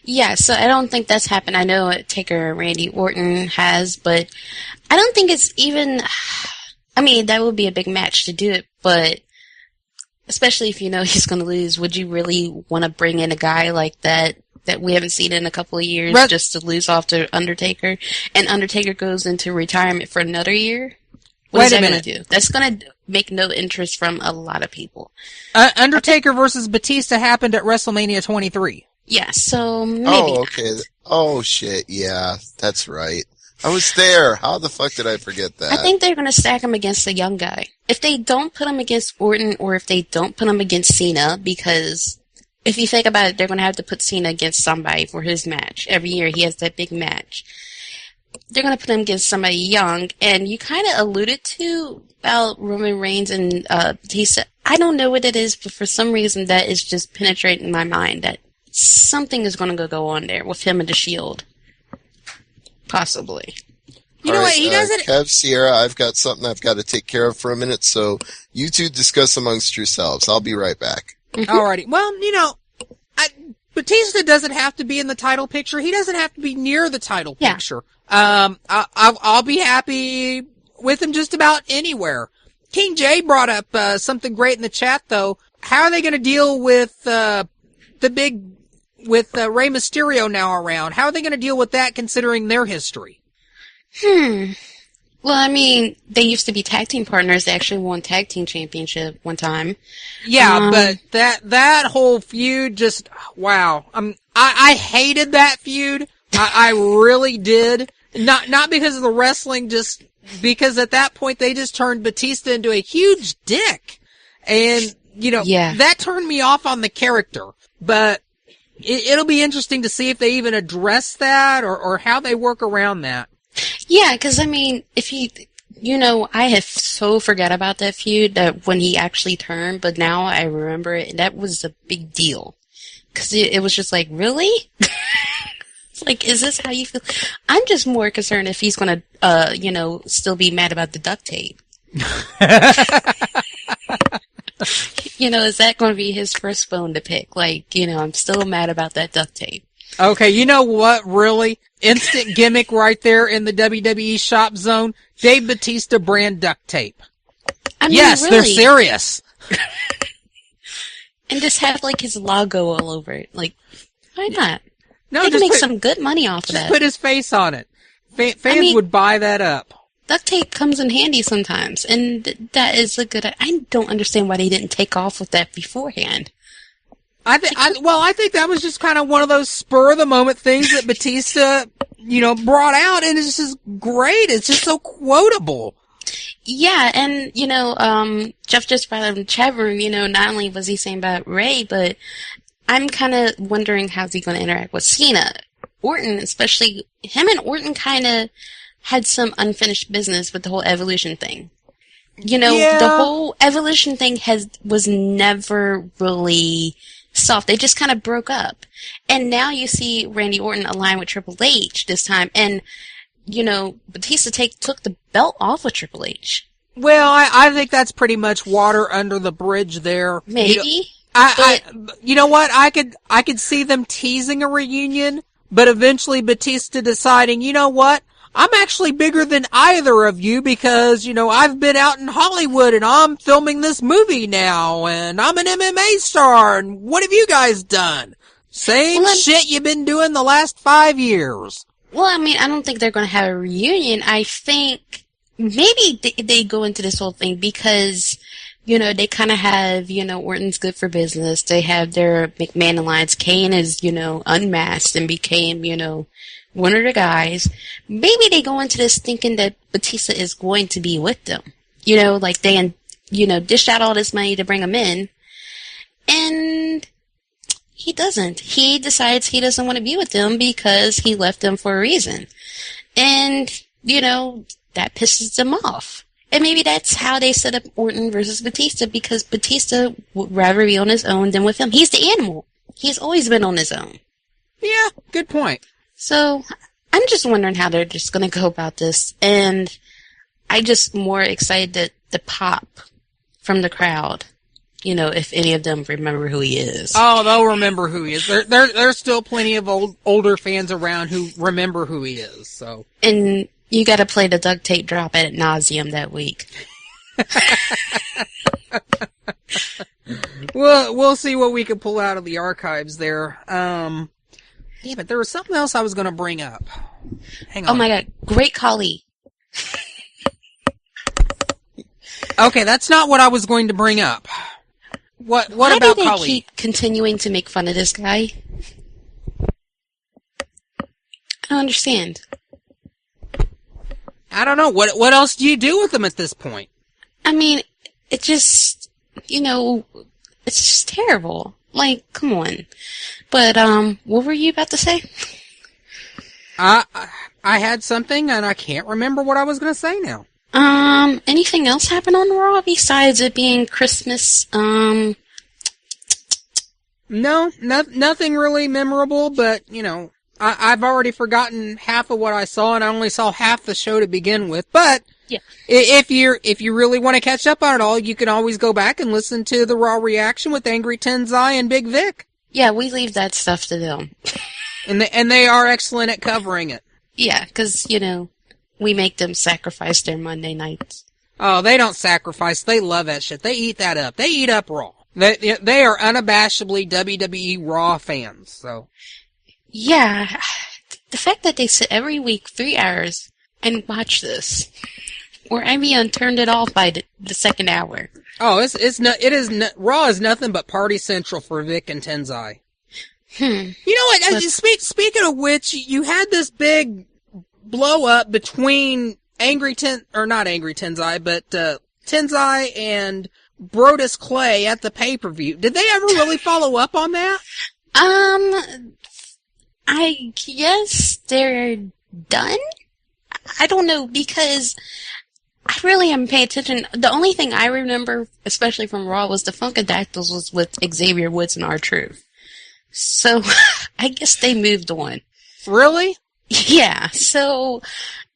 Yeah, so I don't think that's happened. I know Taker and Randy Orton has, but I don't think it's even... I mean, that would be a big match to do it, but especially if you know he's going to lose, would you really want to bring in a guy like that we haven't seen in a couple of years just to lose off to Undertaker, and Undertaker goes into retirement for another year? What is that going to do? That's going to make no interest from a lot of people. Undertaker versus Batista happened at WrestleMania 23. Yeah, so maybe. Oh, okay. Oh, shit. Yeah, that's right. I was there. How the fuck did I forget that? I think they're going to stack him against a young guy. If they don't put him against Orton, or if they don't put him against Cena, because if you think about it, they're going to have to put Cena against somebody for his match. Every year he has that big match. They're going to put him against somebody young, and you kind of alluded to about Roman Reigns and Batista. I don't know what it is, but for some reason that is just penetrating my mind that something is going to go on there with him and the Shield. Possibly. You know what? He doesn't. Kev, Sierra, I've got something I've got to take care of for a minute, so you two discuss amongst yourselves. I'll be right back. Alrighty. Well, Batista doesn't have to be in the title picture. He doesn't have to be near the title picture. I'll be happy with him just about anywhere. King Jay brought up something great in the chat, though. How are they going to deal with Rey Mysterio now around? How are they going to deal with that, considering their history? Well, I mean, they used to be tag team partners. They actually won tag team championship one time. Yeah, but that whole feud just, wow. I hated that feud. I really did. Not because of the wrestling, just because at that point they just turned Batista into a huge dick. And, that turned me off on the character. But it'll be interesting to see if they even address that or how they work around that. Yeah, because, I mean, if I have so forgot about that feud that when he actually turned, but now I remember it, and that was a big deal. Because it was just like, really? It's like, is this how you feel? I'm just more concerned if he's going to, still be mad about the duct tape. Is that going to be his first bone to pick? Like, I'm still mad about that duct tape. Okay, you know what, really? Instant gimmick right there in the WWE shop zone. Dave Batista brand duct tape. I mean, yes, really. they're serious. And just have, like, his logo all over it. Like, why not? No, they can make some good money off of that. Just put his face on it. Fans would buy that up. Duct tape comes in handy sometimes, and that is a good... I don't understand why they didn't take off with that beforehand. I think that was just kind of one of those spur of the moment things that Batista, brought out, and it's just great. It's just so quotable. Yeah, and, Jeff just brought up in the chat room, not only was he saying about Ray, but I'm kind of wondering how's he going to interact with Cena. Orton, especially, him and Orton kind of had some unfinished business with the whole Evolution thing. The whole Evolution thing was never really soft. They just kind of broke up. And now you see Randy Orton align with Triple H this time, and Batista took the belt off of Triple H. Well, I think that's pretty much water under the bridge there. Maybe. You know what? I could see them teasing a reunion, but eventually Batista deciding, you know what? I'm actually bigger than either of you because, I've been out in Hollywood and I'm filming this movie now and I'm an MMA star and what have you guys done? Same shit you've been doing the last 5 years. Well, I mean, I don't think they're going to have a reunion. I think maybe they go into this whole thing because, they kind of have, Orton's good for business. They have their McMahon alliance. Kane is, unmasked and became, one of the guys. Maybe they go into this thinking that Batista is going to be with them. Like they, dished out all this money to bring him in. And he doesn't. He decides he doesn't want to be with them because he left them for a reason. And, that pisses them off. And maybe that's how they set up Orton versus Batista because Batista would rather be on his own than with him. He's the animal. He's always been on his own. Yeah, good point. So, I'm just wondering how they're just going to go about this, and I'm just more excited that the pop from the crowd, if any of them remember who he is. Oh, they'll remember who he is. There's still plenty of older fans around who remember who he is, so. And you gotta play the duct tape drop ad nauseum that week. We'll see what we can pull out of the archives there. Damn it, there was something else I was going to bring up. Hang on. Oh my god, great Khali. Okay, that's not what I was going to bring up. What about Khali? Why do they keep continuing to make fun of this guy? I don't understand. I don't know. What else do you do with him at this point? I mean, it just, it's just terrible. Like, come on. But, what were you about to say? I had something, and I can't remember what I was going to say now. Anything else happen on Raw besides it being Christmas? No, nothing really memorable, but, I've already forgotten half of what I saw, and I only saw half the show to begin with. But yeah, if you really want to catch up on it all, you can always go back and listen to the Raw reaction with Angry Tenzai and Big Vic. Yeah, we leave that stuff to them. And they are excellent at covering it. Yeah, because, we make them sacrifice their Monday nights. Oh, they don't sacrifice. They love that shit. They eat that up. They eat up Raw. They are unabashedly WWE Raw fans, so. Yeah, the fact that they sit every week 3 hours and watch this, or turned it off by the second hour. Oh, Raw is nothing but Party Central for Vic and Tenzai. You know what? Speaking of which, you had this big blow up between not Angry Tenzai, but Tenzai and Brodus Clay at the pay-per-view. Did they ever really follow up on that? I guess they're done? I don't know, because I really haven't paid attention. The only thing I remember, especially from Raw, was the Funkadactyls was with Xavier Woods and R-Truth. So, I guess they moved on. Really? Yeah, so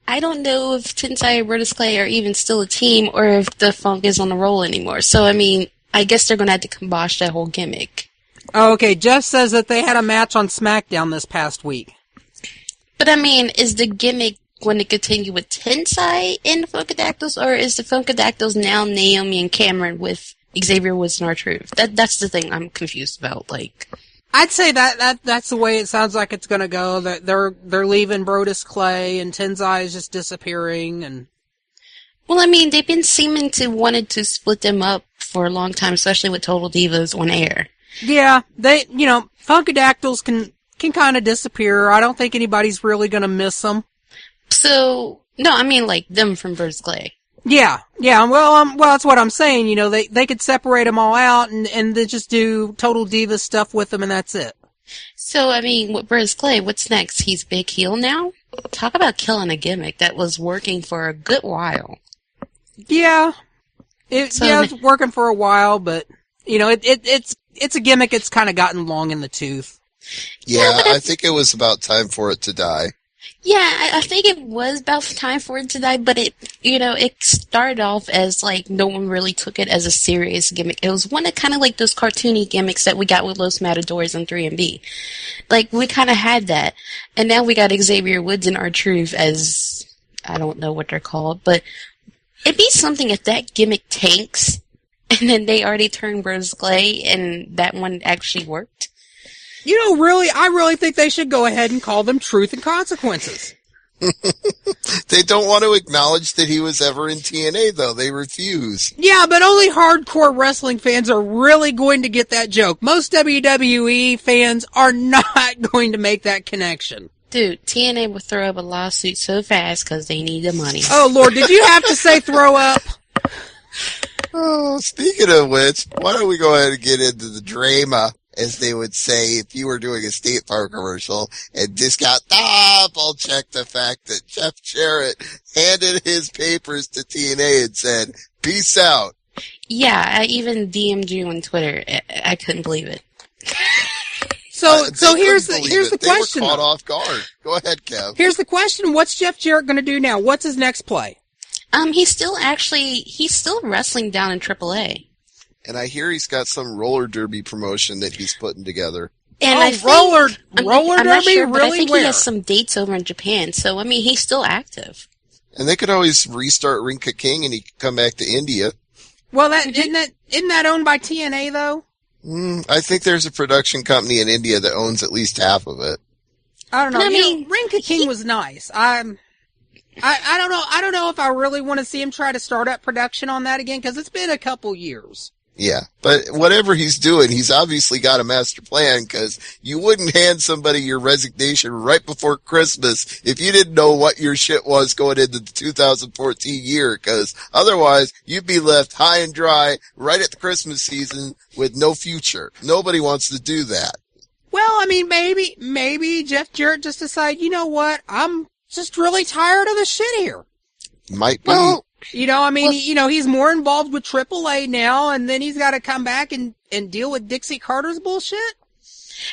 I don't know if Tensai and Brodus Clay are even still a team or if the Funk is on the roll anymore. So, I guess they're going to have to kibosh that whole gimmick. Oh, okay, Jeff says that they had a match on SmackDown this past week. But, is the gimmick going to continue with Tensai and the Funkadactyls, or is the Funkadactyls now Naomi and Cameron with Xavier Woods and R-Truth? That's the thing I'm confused about, I'd say that's the way it sounds like it's gonna go. They're leaving Brodus Clay and Tenzai is just disappearing and. Well, they've been seeming to wanted to split them up for a long time, especially with Total Divas on air. Yeah, Funkadactyls can kind of disappear. I don't think anybody's really gonna miss them. So, no, them from Brodus Clay. Yeah. Well, that's what I'm saying. They could separate them all out and then just do Total Divas stuff with them, and that's it. So, with Brodus Clay, what's next? He's big heel now? Talk about killing a gimmick that was working for a good while. Yeah. It's working for a while, but, it's a gimmick that's kind of gotten long in the tooth. Yeah, I think it was about time for it to die. Yeah, I think it was about time for it to die, but it started off as, no one really took it as a serious gimmick. It was one of kind of those cartoony gimmicks that we got with Los Matadors and 3MB. We kind of had that. And now we got Xavier Woods and R-Truth as, I don't know what they're called, but it'd be something if that gimmick tanks, and then they already turned Brodus Clay, and that one actually worked. I really think they should go ahead and call them Truth and Consequences. They don't want to acknowledge that he was ever in TNA, though. They refuse. Yeah, but only hardcore wrestling fans are really going to get that joke. Most WWE fans are not going to make that connection. Dude, TNA will throw up a lawsuit so fast because they need the money. Oh, Lord, did you have to say throw up? Oh, speaking of which, why don't we go ahead and get into the drama, as they would say if you were doing a State Farm commercial, and discount double check the fact that Jeff Jarrett handed his papers to TNA and said, peace out. Yeah, I even DM'd you on Twitter. I couldn't believe it. So here's the question. They were caught off guard. Go ahead, Kev. Here's the question. What's Jeff Jarrett going to do now? What's his next play? He's still wrestling down in AAA. And I hear he's got some roller derby promotion that he's putting together. And roller derby? Sure, but really? I think Where? he has some dates over in Japan. So, he's still active. And they could always restart Rinka King and he could come back to India. Well, isn't that owned by TNA, though? I think there's a production company in India that owns at least half of it. I don't know. Rinka King was nice. I don't know. I don't know if I really want to see him try to start up production on that again, because it's been a couple years. Yeah, but whatever he's doing, he's obviously got a master plan, because you wouldn't hand somebody your resignation right before Christmas if you didn't know what your shit was going into the 2014 year, because otherwise you'd be left high and dry right at the Christmas season with no future. Nobody wants to do that. Well, I mean, maybe Jeff Jarrett just decided, you know what, I'm just really tired of the shit here. Might be. Well, You know, I mean, he's more involved with AAA now, and then he's got to come back and deal with Dixie Carter's bullshit?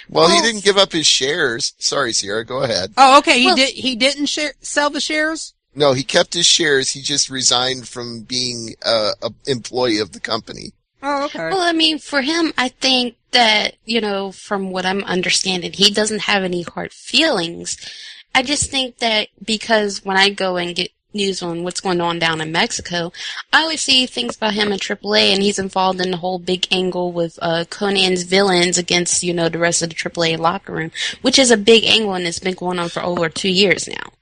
Well, he didn't give up his shares. Sorry, Sierra, go ahead. Oh, okay, he didn't sell the shares? No, he kept his shares. He just resigned from being a employee of the company. Oh, okay. Well, I mean, for him, I think that, from what I'm understanding, he doesn't have any hard feelings. I just think that because when I go and get news on what's going on down in Mexico, I always see things about him in AAA, and he's involved in the whole big angle with Conan's villains against, the rest of the AAA locker room, which is a big angle, and it's been going on for over 2 years now.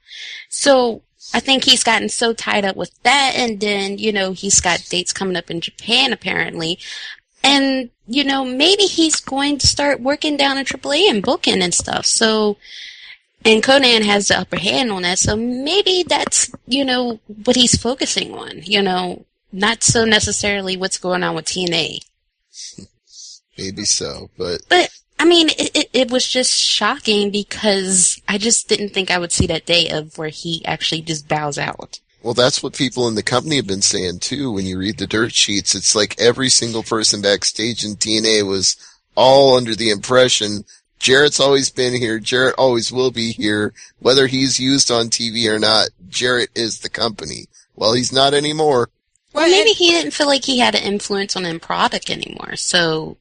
So I think he's gotten so tied up with that, and then, he's got dates coming up in Japan, apparently. And, maybe he's going to start working down in AAA and booking and stuff. So, and Conan has the upper hand on that, so maybe that's, what he's focusing on, not so necessarily what's going on with TNA. Maybe so, but... But, I mean, it was just shocking because I just didn't think I would see that day of where he actually just bows out. Well, that's what people in the company have been saying, too, when you read the dirt sheets. It's like every single person backstage in TNA was all under the impression Jarrett's always been here. Jarrett always will be here. Whether he's used on TV or not, Jarrett is the company. Well, he's not anymore. Well, maybe he didn't feel like he had an influence on the product anymore, so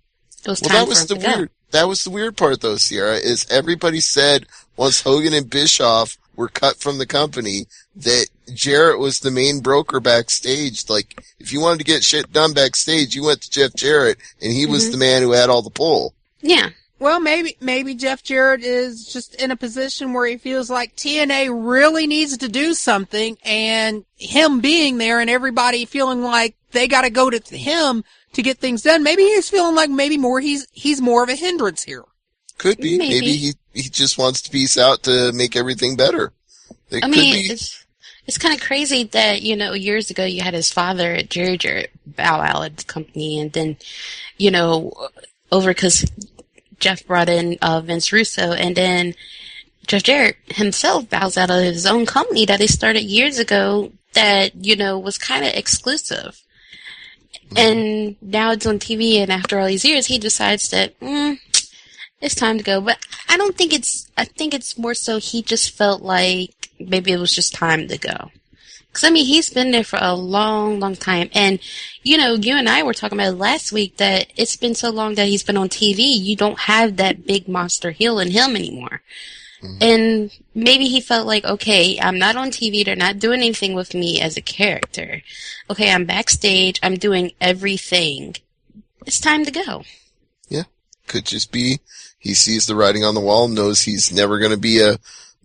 it was time for him to go. That was the weird part, though, Sierra, is everybody said once Hogan and Bischoff were cut from the company that Jarrett was the main broker backstage. Like, if you wanted to get shit done backstage, you went to Jeff Jarrett, and he was the man who had all the pull. Yeah. Well, maybe Jeff Jarrett is just in a position where he feels like TNA really needs to do something, and him being there and everybody feeling like they got to go to him to get things done. Maybe he's feeling like he's more of a hindrance here. Could be. Maybe he just wants to peace out to make everything better. It's kind of crazy that, years ago you had his father, Jerry Jarrett, bow out at the company, and then, because Jeff brought in Vince Russo, and then Jeff Jarrett himself bows out of his own company that he started years ago that, was kind of exclusive. And now it's on TV, and after all these years, he decides that, it's time to go. But I think it's more so he just felt like maybe it was just time to go. Because, he's been there for a long, long time. And, you and I were talking about it last week that it's been so long that he's been on TV, you don't have that big monster heel in him anymore. Mm-hmm. And maybe he felt like, okay, I'm not on TV, they're not doing anything with me as a character. Okay, I'm backstage, I'm doing everything. It's time to go. Yeah, could just be he sees the writing on the wall, knows he's never going to be a,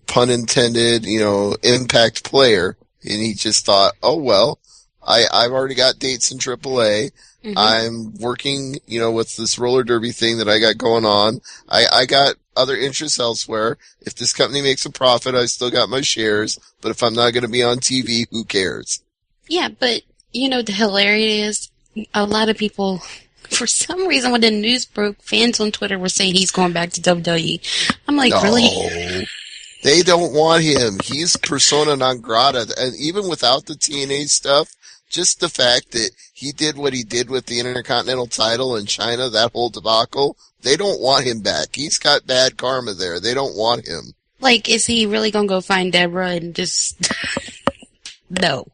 pun intended, impact player. And he just thought, oh, well, I've already got dates in AAA. Mm-hmm. I'm working, with this roller derby thing that I got going on. I got other interests elsewhere. If this company makes a profit, I still got my shares. But if I'm not going to be on TV, who cares? Yeah, but, the hilarious is a lot of people, for some reason, when the news broke, fans on Twitter were saying he's going back to WWE. I'm like, really? They don't want him. He's persona non grata. And even without the TNA stuff, just the fact that he did what he did with the Intercontinental title in China, that whole debacle, they don't want him back. He's got bad karma there. They don't want him. Like, is he really going to go find Deborah and just... No.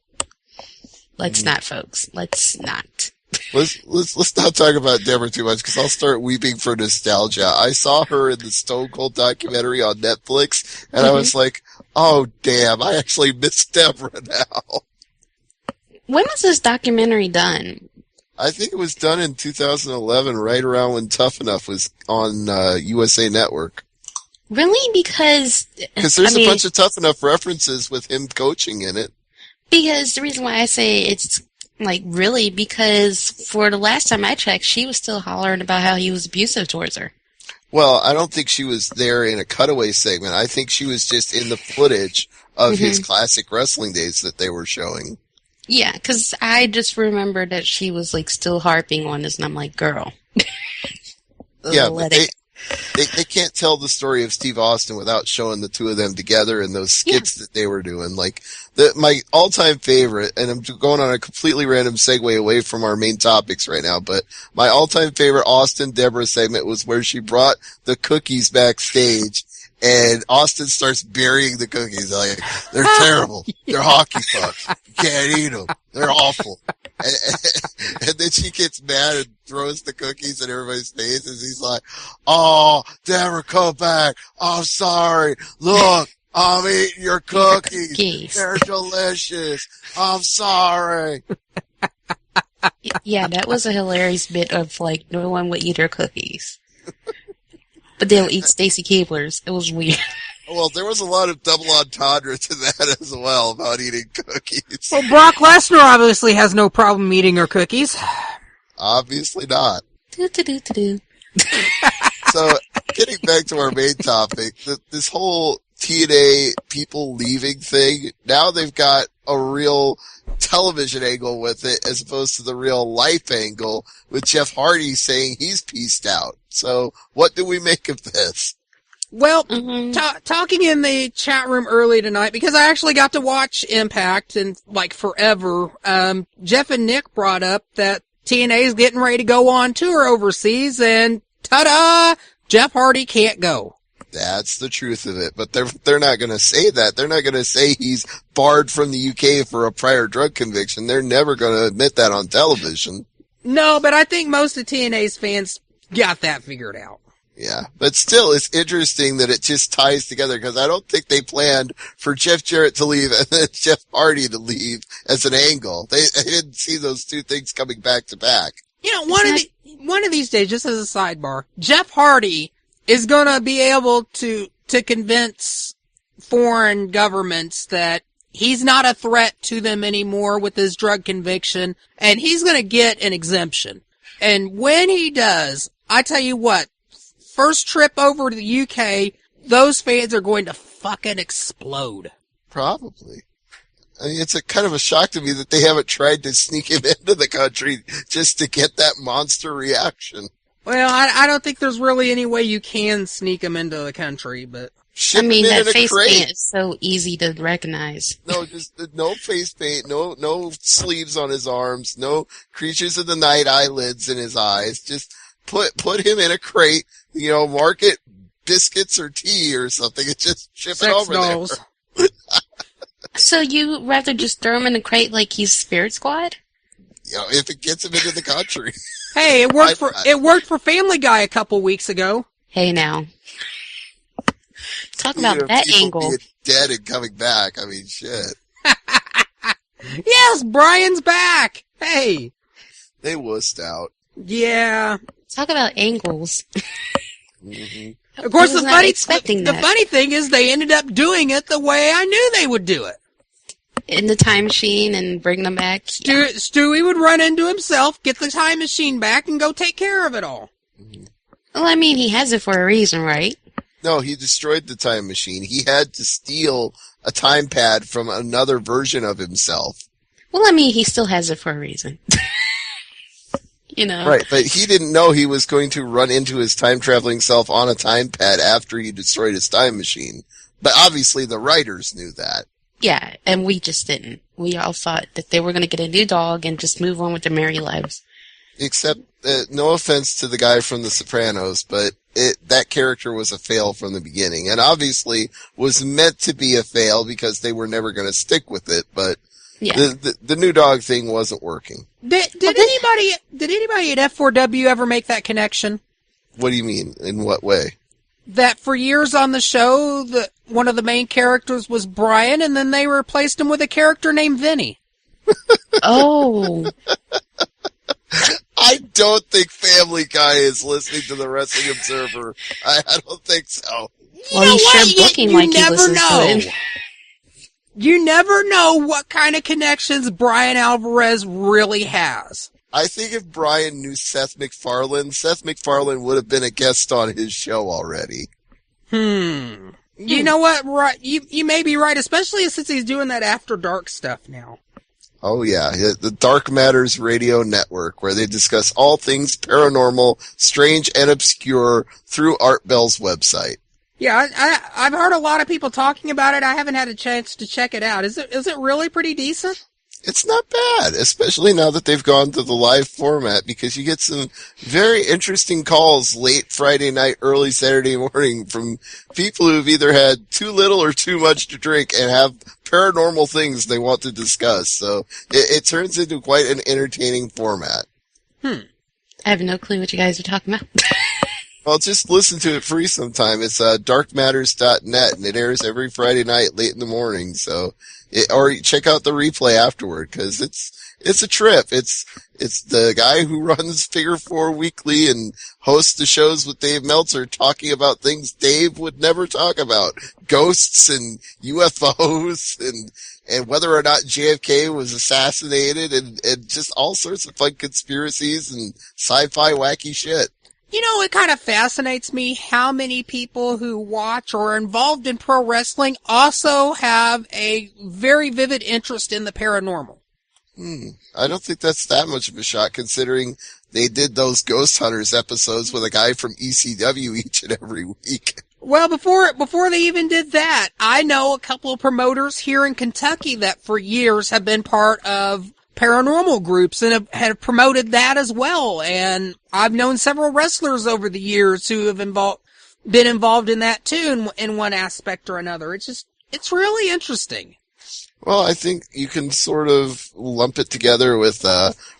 Let's not, folks. Let's not. Let's not talk about Deborah too much, because I'll start weeping for nostalgia. I saw her in the Stone Cold documentary on Netflix, and I was like, oh damn, I actually miss Deborah now. When was this documentary done? I think it was done in 2011, right around when Tough Enough was on USA Network. Really? Because there's a bunch of Tough Enough references with him coaching in it. Because the reason why I say it's Like, really? Because for the last time I checked, she was still hollering about how he was abusive towards her. Well, I don't think she was there in a cutaway segment. I think she was just in the footage of his classic wrestling days that they were showing. Yeah, because I just remember that she was, like, still harping on this, and I'm like, girl. Yeah, but they can't tell the story of Steve Austin without showing the two of them together and those skits that they were doing. Like, my all-time favorite, and I'm going on a completely random segue away from our main topics right now, but my all-time favorite Austin-Deborah segment was where she brought the cookies backstage, and Austin starts burying the cookies. Like, they're terrible. They're hockey pucks. You can't eat them. They're awful. And then she gets mad and throws the cookies in everybody's faces. He's like, oh, Deborah, come back. I'm sorry. Look, I'm eating your cookies. They're delicious. I'm sorry. Yeah, that was a hilarious bit of, like, no one would eat her cookies. But they'll eat Stacy Keebler's. It was weird. Well, there was a lot of double entendre to that as well about eating cookies. Well, Brock Lesnar obviously has no problem eating her cookies. Obviously not. Do. So, getting back to our main topic, this whole TNA people leaving thing, now they've got a real television angle with it as opposed to the real life angle with Jeff Hardy saying he's peaced out. So, what do we make of this? Well, talking in the chat room early tonight, because I actually got to watch Impact and like forever, Jeff and Nick brought up that TNA is getting ready to go on tour overseas, and ta-da! Jeff Hardy can't go. That's the truth of it, but they're not going to say that. They're not going to say he's barred from the UK for a prior drug conviction. They're never going to admit that on television. No, but I think most of TNA's fans got that figured out. Yeah, but still, it's interesting that it just ties together because I don't think they planned for Jeff Jarrett to leave and then Jeff Hardy to leave as an angle. They didn't see those two things coming back to back. You know, one of these days, just as a sidebar, Jeff Hardy is going to be able to convince foreign governments that he's not a threat to them anymore with his drug conviction, and he's going to get an exemption. And when he does, I tell you what, first trip over to the UK, those fans are going to fucking explode. Probably. I mean, it's a kind of a shock to me that they haven't tried to sneak him into the country just to get that monster reaction. Well, I don't think there's really any way you can sneak him into the country, but... I mean, that face paint is so easy to recognize. No, just no face paint, no sleeves on his arms, no creatures of the night eyelids in his eyes. Just put him in a crate, mark it biscuits or tea or something, and just ship it over dolls. there. So you rather just throw him in a crate like he's Spirit Squad? If it gets him into the country. Hey, it worked for Family Guy a couple weeks ago. Hey now. Talk about that angle. Being dead and coming back. I mean, shit. Yes, Brian's back. Hey. They wussed out. Yeah. Talk about angles. Mm-hmm. Of course, the funny thing is they ended up doing it the way I knew they would do it. In the time machine and bring them back. Stewie would run into himself, get the time machine back, and go take care of it all. Mm-hmm. Well, I mean, he has it for a reason, right? No, he destroyed the time machine. He had to steal a time pad from another version of himself. Well, I mean, he still has it for a reason. Right, but he didn't know he was going to run into his time-traveling self on a time pad after he destroyed his time machine. But obviously the writers knew that. Yeah, and we just didn't. We all thought that they were going to get a new dog and just move on with their merry lives. Except, no offense to the guy from The Sopranos, but that character was a fail from the beginning. And obviously was meant to be a fail because they were never going to stick with it, but yeah. The new dog thing wasn't working. Did anybody at F4W ever make that connection? What do you mean? In what way? That for years on the show, one of the main characters was Brian, and then they replaced him with a character named Vinny. Oh. I don't think Family Guy is listening to the Wrestling Observer. I don't think so. Well, he's sure booking like he listens to it. you never know what kind of connections Brian Alvarez really has. I think if Brian knew Seth MacFarlane would have been a guest on his show already. You know what? Right, you may be right, especially since he's doing that After Dark stuff now. Oh yeah, the Dark Matters Radio Network, where they discuss all things paranormal, strange, and obscure through Art Bell's website. Yeah, I've heard a lot of people talking about it. I haven't had a chance to check it out. Is it really pretty decent? It's not bad, especially now that they've gone to the live format, because you get some very interesting calls late Friday night, early Saturday morning from people who've either had too little or too much to drink and have paranormal things they want to discuss. So it turns into quite an entertaining format. I have no clue what you guys are talking about. Well, just listen to it free sometime. It's darkmatters.net, and it airs every Friday night late in the morning. So, or check out the replay afterward, because it's a trip. It's the guy who runs Figure 4 Weekly and hosts the shows with Dave Meltzer talking about things Dave would never talk about. Ghosts and UFOs and whether or not JFK was assassinated and just all sorts of fun conspiracies and sci-fi wacky shit. You know, it kind of fascinates me how many people who watch or are involved in pro wrestling also have a very vivid interest in the paranormal. I don't think that's that much of a shock, considering they did those Ghost Hunters episodes with a guy from ECW each and every week. Well, before they even did that, I know a couple of promoters here in Kentucky that for years have been part of paranormal groups and have promoted that as well. And I've known several wrestlers over the years who have been involved in that too in one aspect or another. It's really interesting. Well, I think you can sort of lump it together with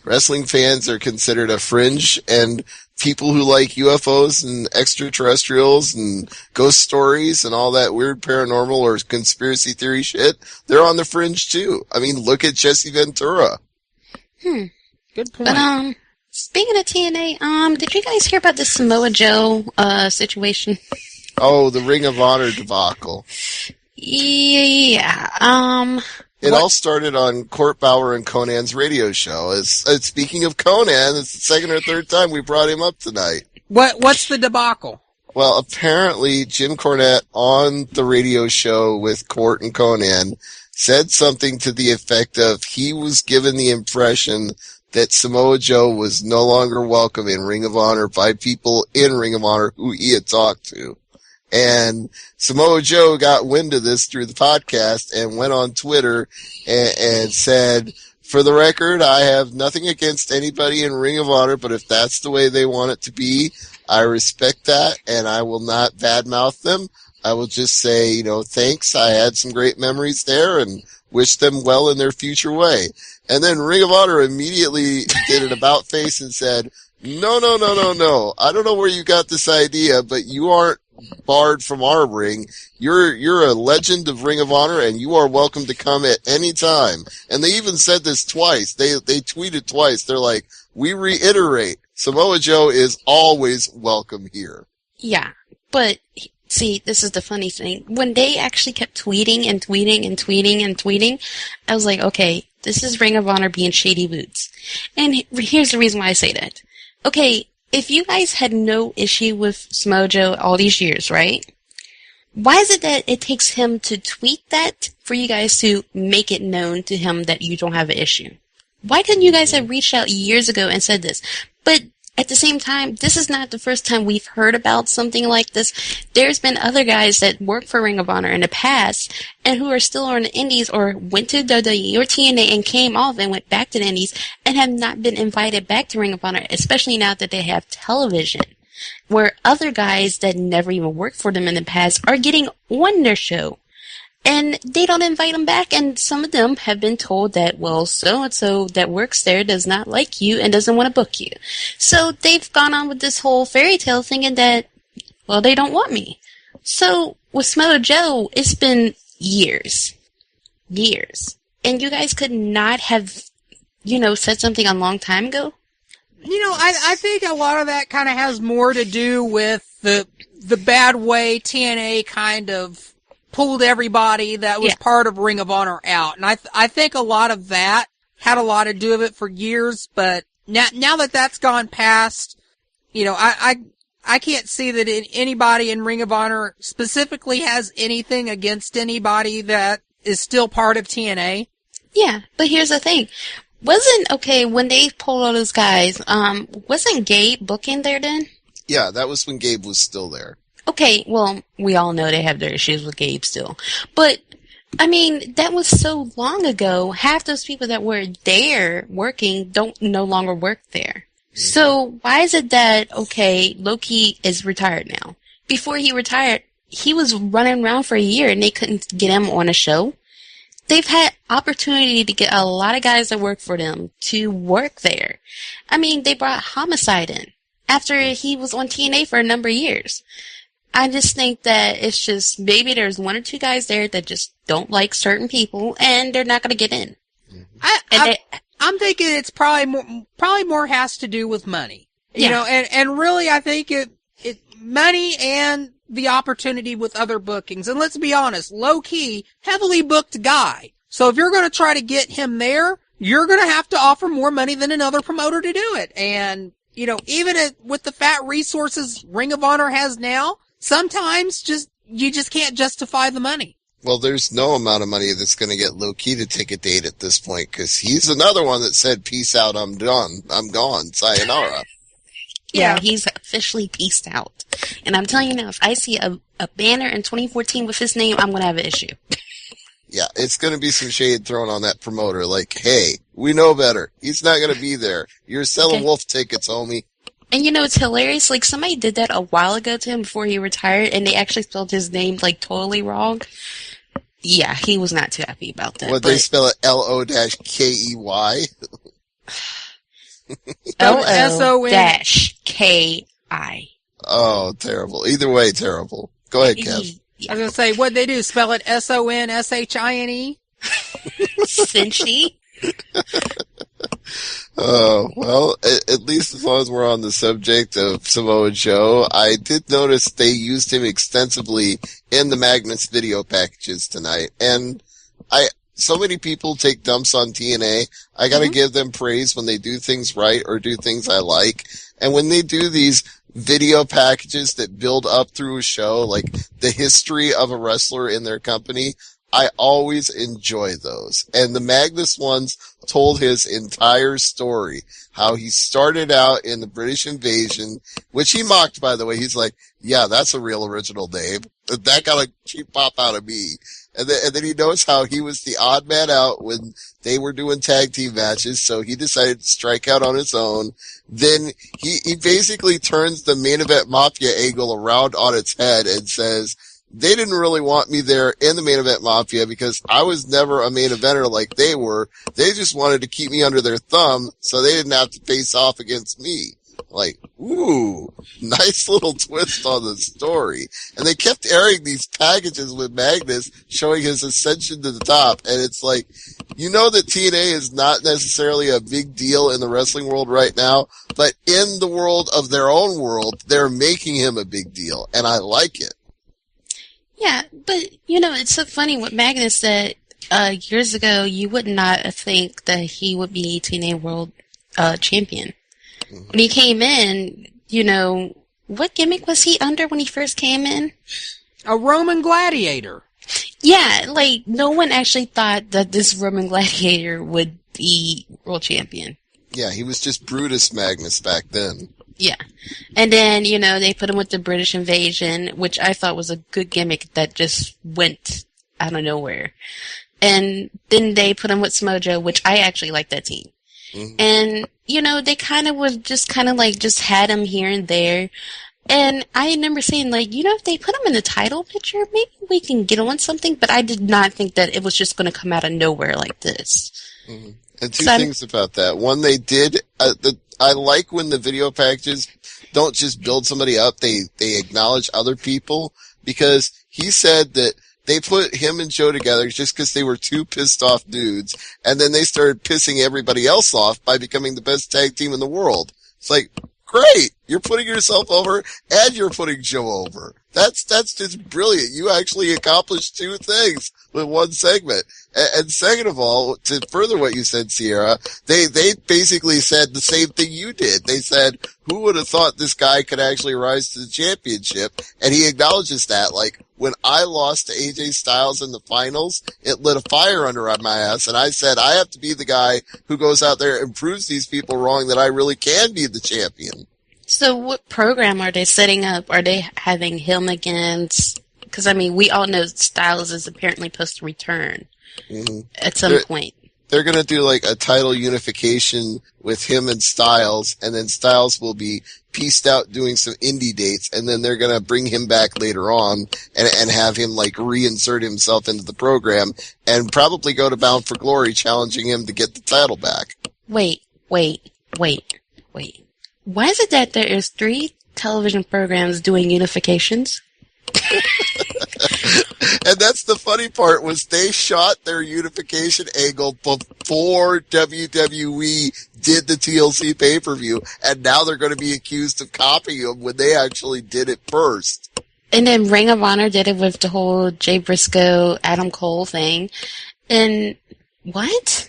wrestling fans are considered a fringe, and people who like UFOs and extraterrestrials and ghost stories and all that weird paranormal or conspiracy theory shit, they're on the fringe too. I mean, look at Jesse Ventura. Good point. But, speaking of TNA, did you guys hear about the Samoa Joe, situation? Oh, the Ring of Honor debacle. Yeah, It all started on Court Bauer and Conan's radio show. Speaking of Conan, it's the second or third time we brought him up tonight. What's the debacle? Well, apparently Jim Cornette on the radio show with Court and Conan said something to the effect of he was given the impression that Samoa Joe was no longer welcome in Ring of Honor by people in Ring of Honor who he had talked to. And Samoa Joe got wind of this through the podcast and went on Twitter and said, for the record, I have nothing against anybody in Ring of Honor, but if that's the way they want it to be, I respect that, and I will not badmouth them. I will just say, thanks. I had some great memories there and wish them well in their future way. And then Ring of Honor immediately did an about face and said, no. I don't know where you got this idea, but you aren't barred from our ring. You're a legend of Ring of Honor, and you are welcome to come at any time. And they even said this twice. They tweeted twice. They're like, we reiterate, Samoa Joe is always welcome here. yeah, but see, this is the funny thing. When they actually kept tweeting and tweeting and tweeting and tweeting, I was like, okay, this is Ring of Honor being shady boots. And here's the reason why I say that. Okay, if you guys had no issue with Samoa Joe all these years, right? Why is it that it takes him to tweet that for you guys to make it known to him that you don't have an issue? Why couldn't you guys have reached out years ago and said this? But at the same time, this is not the first time we've heard about something like this. There's been other guys that worked for Ring of Honor in the past and who are still on the indies or went to WWE or TNA and came off and went back to the indies and have not been invited back to Ring of Honor, especially now that they have television, where other guys that never even worked for them in the past are getting on their show. And they don't invite them back, and some of them have been told that, well, so-and-so that works there does not like you and doesn't want to book you. So they've gone on with this whole fairy tale thinking that, well, they don't want me. So with Samoa Joe, it's been years. And you guys could not have, said something a long time ago? I think a lot of that kind of has more to do with the bad way TNA kind of pulled everybody that was part of Ring of Honor out. And I think a lot of that had a lot to do with it for years, but now that that's gone past, you know, I can't see that anybody in Ring of Honor specifically has anything against anybody that is still part of TNA. Yeah, but here's the thing. When they pulled all those guys, wasn't Gabe booking there then? Yeah, that was when Gabe was still there. Okay, well, we all know they have their issues with Gabe still. But, I mean, that was so long ago. Half those people that were there working no longer work there. Mm-hmm. So, why is it that, Loki is retired now? Before he retired, he was running around for a year and they couldn't get him on a show. They've had opportunity to get a lot of guys that work for them to work there. I mean, they brought Homicide in after he was on TNA for a number of years. I just think that it's just maybe there's one or two guys there that just don't like certain people and they're not going to get in. I'm thinking it's probably more has to do with money. You know, and really I think it money and the opportunity with other bookings. And let's be honest, low-key, heavily booked guy. So if you're going to try to get him there, you're going to have to offer more money than another promoter to do it. And, you know, even with the fat resources Ring of Honor has now, sometimes you just can't justify the money. Well, there's no amount of money that's going to get Low-Key to take a date at this point, because he's another one that said, peace out, I'm done, I'm gone, sayonara. Yeah, he's officially peaced out. And I'm telling you now, if I see a banner in 2014 with his name, I'm going to have an issue. Yeah, it's going to be some shade thrown on that promoter, like, hey, we know better. He's not going to be there. You're selling wolf tickets, homie. And you know, it's hilarious. Like, somebody did that a while ago to him before he retired, and they actually spelled his name, like, totally wrong. Yeah, he was not too happy about that. Would they spell it L-O-K-E-Y? L-O-K-I. Oh, terrible. Either way, terrible. Go ahead, Kev. I was going to say, what'd they do? Spell it S-O-N-S-H-I-N-E? Cinchy? Oh, well, at least as long as we're on the subject of Samoa Joe, I did notice they used him extensively in the Magnus video packages tonight. And so many people take dumps on TNA. I gotta give them praise when they do things right or do things I like. And when they do these video packages that build up through a show, like the history of a wrestler in their company, I always enjoy those. And the Magnus ones told his entire story. How he started out in the British invasion, which he mocked, by the way. He's like, yeah, that's a real original name. That got a cheap pop out of me. And then he knows how he was the odd man out when they were doing tag team matches, so he decided to strike out on his own. Then he basically turns the main event mafia angle around on its head and says, they didn't really want me there in the main event mafia because I was never a main eventer like they were. They just wanted to keep me under their thumb so they didn't have to face off against me. Like, ooh, nice little twist on the story. And they kept airing these packages with Magnus showing his ascension to the top. And it's like, you know that TNA is not necessarily a big deal in the wrestling world right now, but in the world of their own world, they're making him a big deal. And I like it. Yeah, but, you know, it's so funny what Magnus said years ago. You would not think that he would be TNA World Champion. Mm-hmm. When he came in, you know, what gimmick was he under when he first came in? A Roman gladiator. Yeah, like, no one actually thought that this Roman gladiator would be World Champion. Yeah, he was just Brutus Magnus back then. Yeah. And then, you know, they put him with the British invasion, which I thought was a good gimmick that just went out of nowhere. And then they put him with Samoa Joe, which I actually liked that team. Mm-hmm. And, you know, they kind of was just kind of like just had him here and there. And I remember saying, like, you know, if they put him in the title picture, maybe we can get on something. But I did not think that it was just going to come out of nowhere like this. Mm-hmm. And two things about that. One, they did, I like when the video packages don't just build somebody up, they acknowledge other people, because he said that they put him and Joe together just because they were two pissed off dudes, and then they started pissing everybody else off by becoming the best tag team in the world. It's like, great. You're putting yourself over and you're putting Joe over. That's just brilliant. You actually accomplished two things with one segment. And second of all, to further what you said, Sierra, they basically said the same thing you did. They said, who would have thought this guy could actually rise to the championship? And he acknowledges that, like, when I lost to AJ Styles in the finals, it lit a fire under my ass, and I said, I have to be the guy who goes out there and proves these people wrong that I really can be the champion. So what program are they setting up? Are they having him against... Because, I mean, we all know Styles is apparently supposed to return at some point. They're going to do like a title unification with him and Styles, and then Styles will be pieced out doing some indie dates, and then they're going to bring him back later on and have him like reinsert himself into the program and probably go to Bound for Glory challenging him to get the title back. Wait. Why is it that there is 3 television programs doing unifications? And that's the funny part, was they shot their unification angle before WWE did the TLC pay-per-view, and now they're going to be accused of copying them when they actually did it first. And then Ring of Honor did it with the whole Jay Briscoe, Adam Cole thing. And what?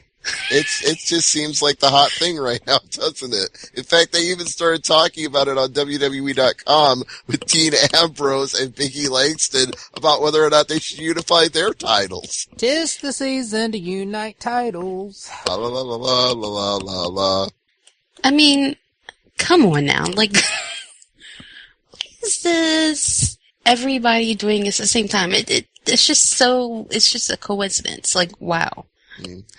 It just seems like the hot thing right now, doesn't it? In fact, they even started talking about it on WWE.com with Dean Ambrose and Biggie Langston about whether or not they should unify their titles. 'Tis the season to unite titles. La la la la la la la la. I mean, come on now. Like, is this everybody doing this at the same time? It's just a coincidence. Like, wow.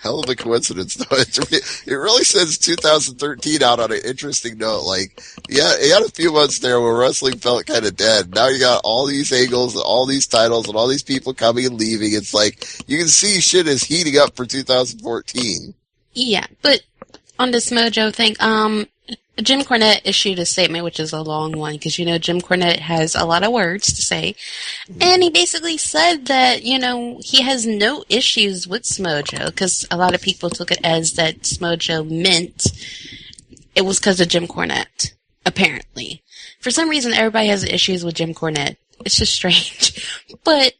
Hell of a coincidence, though. It really sends 2013 out on an interesting note. Like, yeah, you had a few months there where wrestling felt kind of dead. Now you got all these angles, all these titles, and all these people coming and leaving. It's like, you can see shit is heating up for 2014. Yeah, but on this Mojo thing, Jim Cornette issued a statement, which is a long one, because, Jim Cornette has a lot of words to say. And he basically said that, he has no issues with Smojo, because a lot of people took it as that Smojo meant it was because of Jim Cornette, apparently. For some reason, everybody has issues with Jim Cornette. It's just strange. But,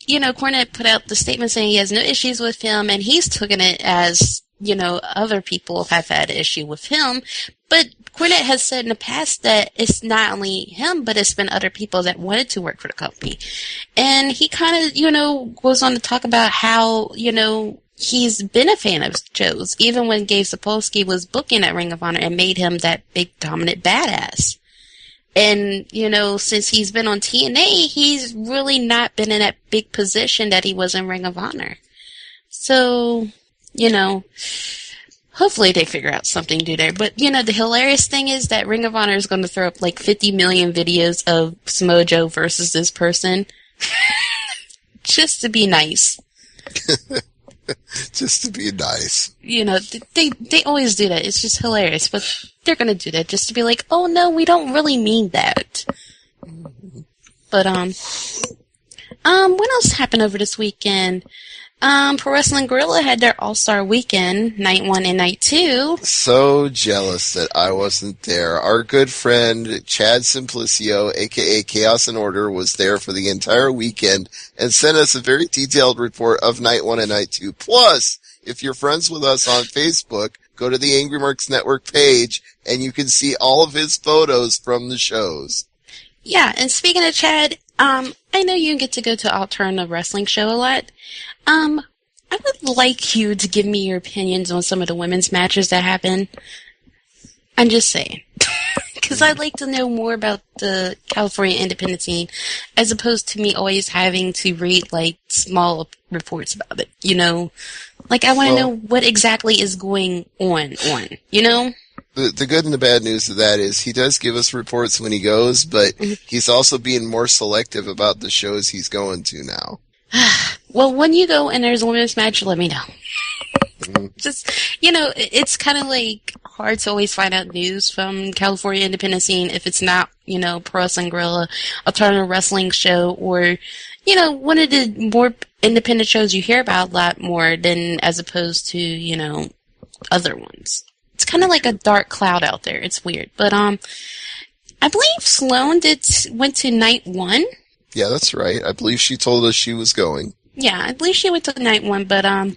Cornette put out the statement saying he has no issues with him, and he's taken it as, other people have had an issue with him. But Cornette has said in the past that it's not only him, but it's been other people that wanted to work for the company. And he kind of, goes on to talk about how, he's been a fan of Joe's, even when Gabe Sapolsky was booking at Ring of Honor and made him that big dominant badass. And, since he's been on TNA, he's really not been in that big position that he was in Ring of Honor. So, hopefully they figure out something to do there. But, the hilarious thing is that Ring of Honor is going to throw up like 50 million videos of Smojo versus this person. Just to be nice. Just to be nice. They always do that. It's just hilarious. But they're going to do that just to be like, oh no, we don't really mean that. But, what else happened over this weekend? Pro Wrestling Guerrilla had their All-Star Weekend, Night 1 and Night 2. So jealous that I wasn't there. Our good friend Chad Simplicio, aka Chaos and Order, was there for the entire weekend and sent us a very detailed report of Night 1 and Night 2. Plus, if you're friends with us on Facebook, go to the Angry Marks Network page and you can see all of his photos from the shows. Yeah, and speaking of Chad, I know you get to go to Alternative Wrestling Show a lot. I would like you to give me your opinions on some of the women's matches that happened. I'm just saying. Because I'd like to know more about the California independent scene, as opposed to me always having to read, like, small reports about it, Like, I want to know what exactly is going on, The good and the bad news of that is he does give us reports when he goes, but he's also being more selective about the shows he's going to now. Well, when you go and there's a women's match, let me know. Just, it's kind of like hard to always find out news from California independent scene if it's not, Pro Wrestling Guerrilla, Alternative Wrestling Show, or, one of the more independent shows you hear about a lot more than as opposed to, other ones. it's kind of like a dark cloud out there. It's weird. But I believe Sloane went to night 1. Yeah, that's right. I believe she told us she was going. Yeah, I believe she went to night 1, but I'm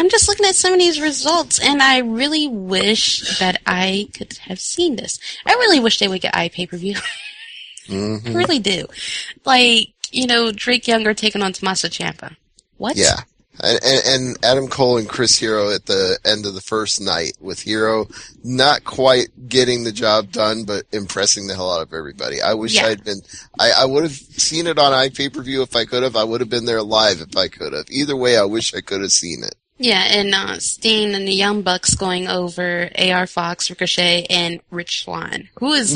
just looking at some of these results, and I really wish that I could have seen this. I really wish they would get iPay-per-view. Mm-hmm. I really do. Like, Drake Younger taking on Tommaso Ciampa. What? Yeah. And Adam Cole and Chris Hero at the end of the first night, with Hero not quite getting the job done, but impressing the hell out of everybody. I wish I would have seen it on iPay-per-view if I could have. I would have been there live if I could have. Either way, I wish I could have seen it. Yeah, and Steen and the Young Bucks going over AR Fox, Ricochet, and Rich Swann, who is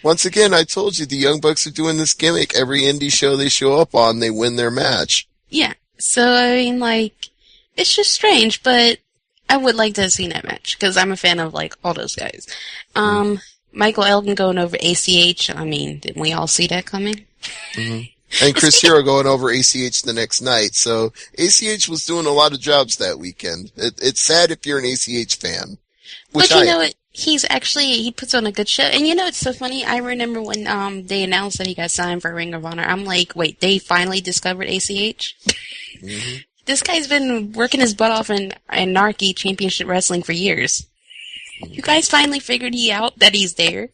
once again, I told you the Young Bucks are doing this gimmick. Every indie show they show up on, they win their match. Yeah. So, I mean, it's just strange, but I would like to have seen that match, because I'm a fan of, all those guys. Michael Elgin going over ACH, I mean, didn't we all see that coming? Mm-hmm. And Chris Hero going over ACH the next night, so ACH was doing a lot of jobs that weekend. It's sad if you're an ACH fan. But you know what? He puts on a good show. And it's so funny, I remember when they announced that he got signed for Ring of Honor, I'm like, wait, they finally discovered ACH? Mm-hmm. This guy's been working his butt off in Anarchy Championship Wrestling for years. You guys finally figured that he's there?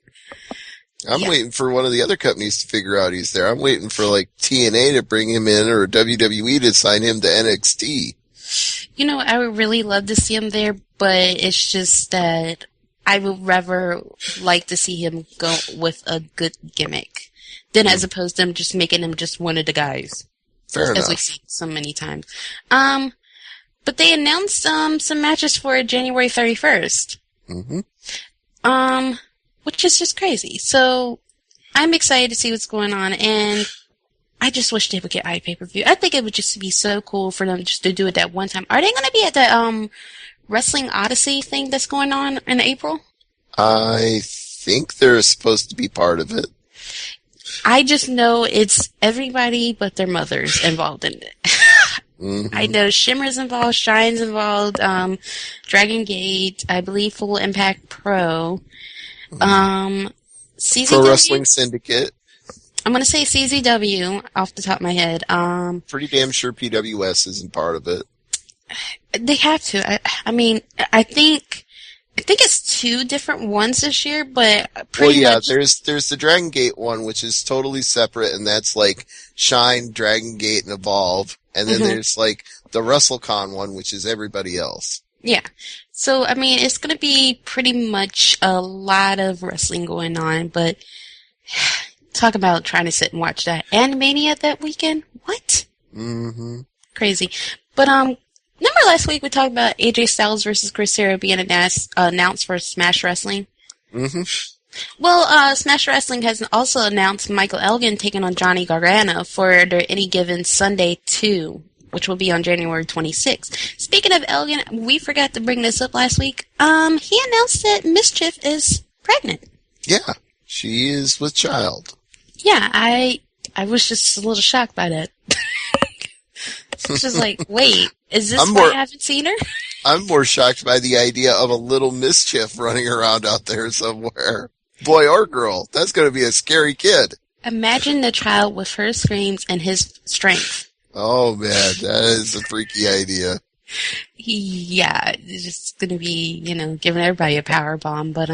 I'm waiting for one of the other companies to figure out he's there. I'm waiting for, TNA to bring him in, or WWE to sign him to NXT. I would really love to see him there, but it's just that I would rather like to see him go with a good gimmick than as opposed to just making him just one of the guys. Fair enough. As we've seen so many times. But they announced some matches for January 31st. Mm-hmm. Which is just crazy. So I'm excited to see what's going on, and I just wish they would get iPay-per-view. I think it would just be so cool for them just to do it that one time. Are they going to be at the Wrestling Odyssey thing that's going on in April? I think they're supposed to be part of it. I just know it's everybody but their mothers involved in it. Mm-hmm. I know Shimmer's involved, Shine's involved, Dragon Gate, I believe Full Impact Pro, CZW. Pro Wrestling Syndicate. I'm going to say CZW off the top of my head. Pretty damn sure PWS isn't part of it. They have to. I mean, I think it's 2 different ones this year, but pretty much. There's the Dragon Gate one, which is totally separate, and that's Shine, Dragon Gate, and Evolve. And then there's the WrestleCon one, which is everybody else. Yeah. So, I mean, it's going to be pretty much a lot of wrestling going on, but talk about trying to sit and watch that Animania that weekend. What? Mm-hmm. Crazy. But, remember last week we talked about AJ Styles versus Chris Hero being announced for Smash Wrestling? Mm-hmm. Well, Smash Wrestling has also announced Michael Elgin taking on Johnny Gargano for their Any Given Sunday 2, which will be on January 26th. Speaking of Elgin, we forgot to bring this up last week. He announced that Mischief is pregnant. Yeah, she is with child. Yeah, I was just a little shocked by that. It's just like, wait, is this why I haven't seen her? I'm more shocked by the idea of a little Mischief running around out there somewhere. Boy or girl, that's going to be a scary kid. Imagine the child with her screams and his strength. Oh man, that is a freaky idea. Yeah, it's just going to be, giving everybody a power bomb. But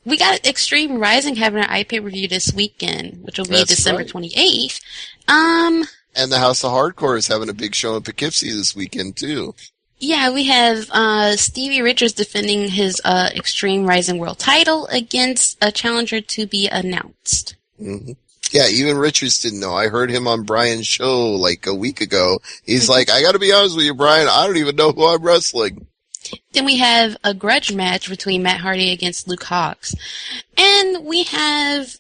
we got Extreme Rising having an iPay-per-view this weekend, which will be December 28th. And the House of Hardcore is having a big show in Poughkeepsie this weekend too. Yeah, we have Stevie Richards defending his Extreme Rising World title against a challenger to be announced. Mm-hmm. Yeah, even Richards didn't know. I heard him on Brian's show a week ago. He's like, I gotta be honest with you, Brian, I don't even know who I'm wrestling. Then we have a grudge match between Matt Hardy against Luke Hawx. And we have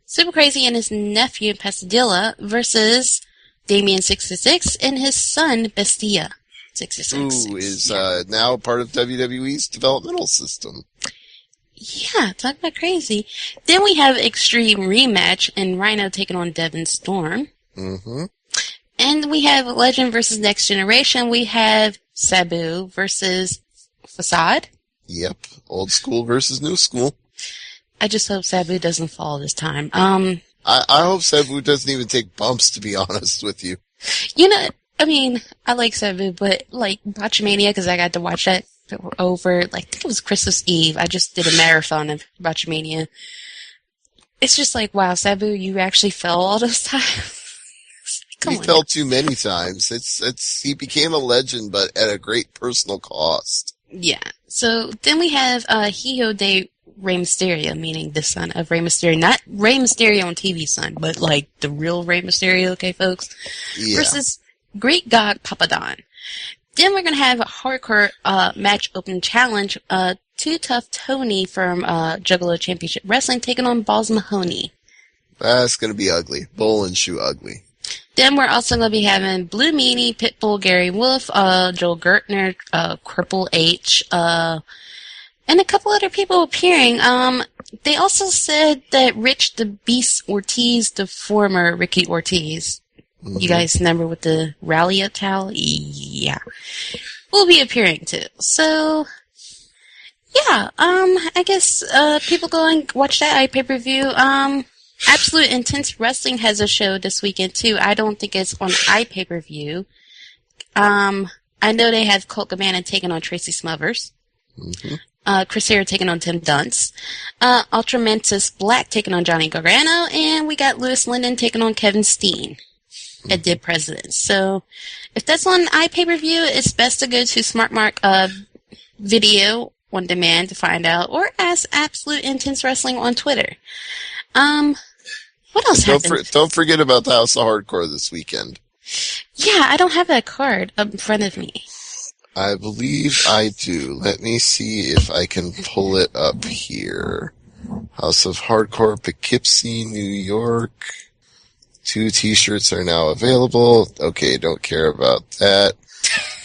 Super Crazy and his nephew Pasadilla versus Damien 66 and his son Bestia 66. Who is now part of WWE's developmental system. Yeah, talk about crazy. Then we have Extreme Rematch and Rhino taking on Devin Storm. Mm-hmm. And we have Legend versus Next Generation. We have Sabu versus Facade. Yep. Old school versus new school. I just hope Sabu doesn't fall this time. I hope Sabu doesn't even take bumps, to be honest with you. You know, I mean, I like Sabu, but like Botchamania, because I got to watch that over, like, I think it was Christmas Eve. I just did a marathon of Botchamania. It's just like, wow, Sabu, you actually fell all those times. He fell too many times. He became a legend, but at a great personal cost. Yeah. So then we have Hijo de Rey Mysterio, meaning the son of Rey Mysterio. Not Rey Mysterio on TV son, but like the real Rey Mysterio, okay, folks? Yeah. Versus Greek God Papadon. Then we're going to have a hardcore match open challenge. Too Tough Tony from Juggalo Championship Wrestling taking on Balls Mahoney. That's going to be ugly. Bull and shoe ugly. Then we're also going to be having Blue Meanie, Pitbull, Gary Wolf, Joel Gertner, Cripple H, and a couple other people appearing. They also said that Rich the Beast Ortiz, the former Ricky Ortiz, you guys remember with the rally up towel? Yeah. Will be appearing too. So, yeah, I guess, people go and watch that iPay-per-view. Absolute Intense Wrestling has a show this weekend too. I don't think it's on iPay-per-view. I know they have Colt Cabana taking on Tracy Smothers. Chris Hero taking on Tim Dunce. Ultramantis Black taking on Johnny Gargano. And we got Lewis Linden taking on Kevin Steen at Dead Presidents. So, if that's on iPay-per-view, it's best to go to SmartMark Video on Demand to find out, or ask Absolute Intense Wrestling on Twitter. What else happened? Don't forget about the House of Hardcore this weekend. Yeah, I don't have that card up in front of me. I believe I do. Let me see if I can pull it up here. House of Hardcore, Poughkeepsie, New York. 2 t-shirts are now available. Okay, don't care about that.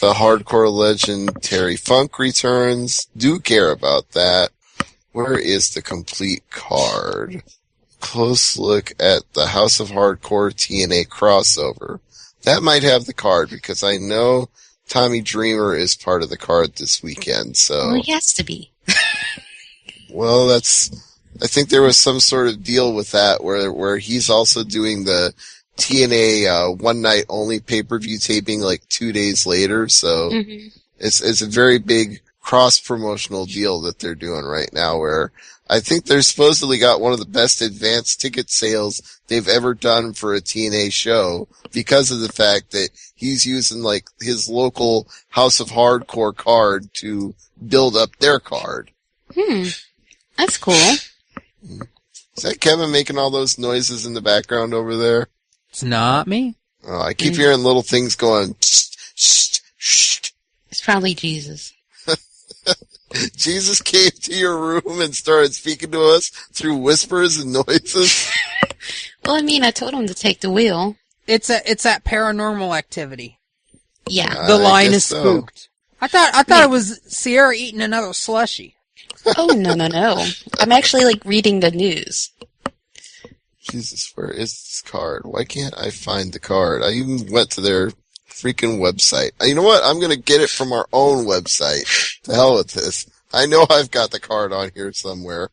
The Hardcore legend Terry Funk returns. Do care about that. Where is the complete card? Close look at the House of Hardcore TNA crossover. That might have the card, because I know Tommy Dreamer is part of the card this weekend, so... Well, he has to be. Well, I think there was some sort of deal with that, where he's also doing the TNA one night only pay-per-view taping like 2 days later, so it's a very big cross-promotional deal that they're doing right now, where I think they're supposedly got one of the best advanced ticket sales they've ever done for a TNA show, because of the fact that he's using like his local House of Hardcore card to build up their card. That's cool. Is that Kevin making all those noises in the background over there? It's not me. Oh, I keep hearing little things going. It's probably Jesus. Jesus came to your room and started speaking to us through whispers and noises. Well, I mean, I told him to take the wheel. It's that paranormal activity. Yeah. The line is spooked. I thought it was Sierra eating another slushie. Oh, no. I'm actually, like, reading the news. Jesus, where is this card? Why can't I find the card? I even went to their freaking website. You know what? I'm going to get it from our own website. To hell with this. I know I've got the card on here somewhere.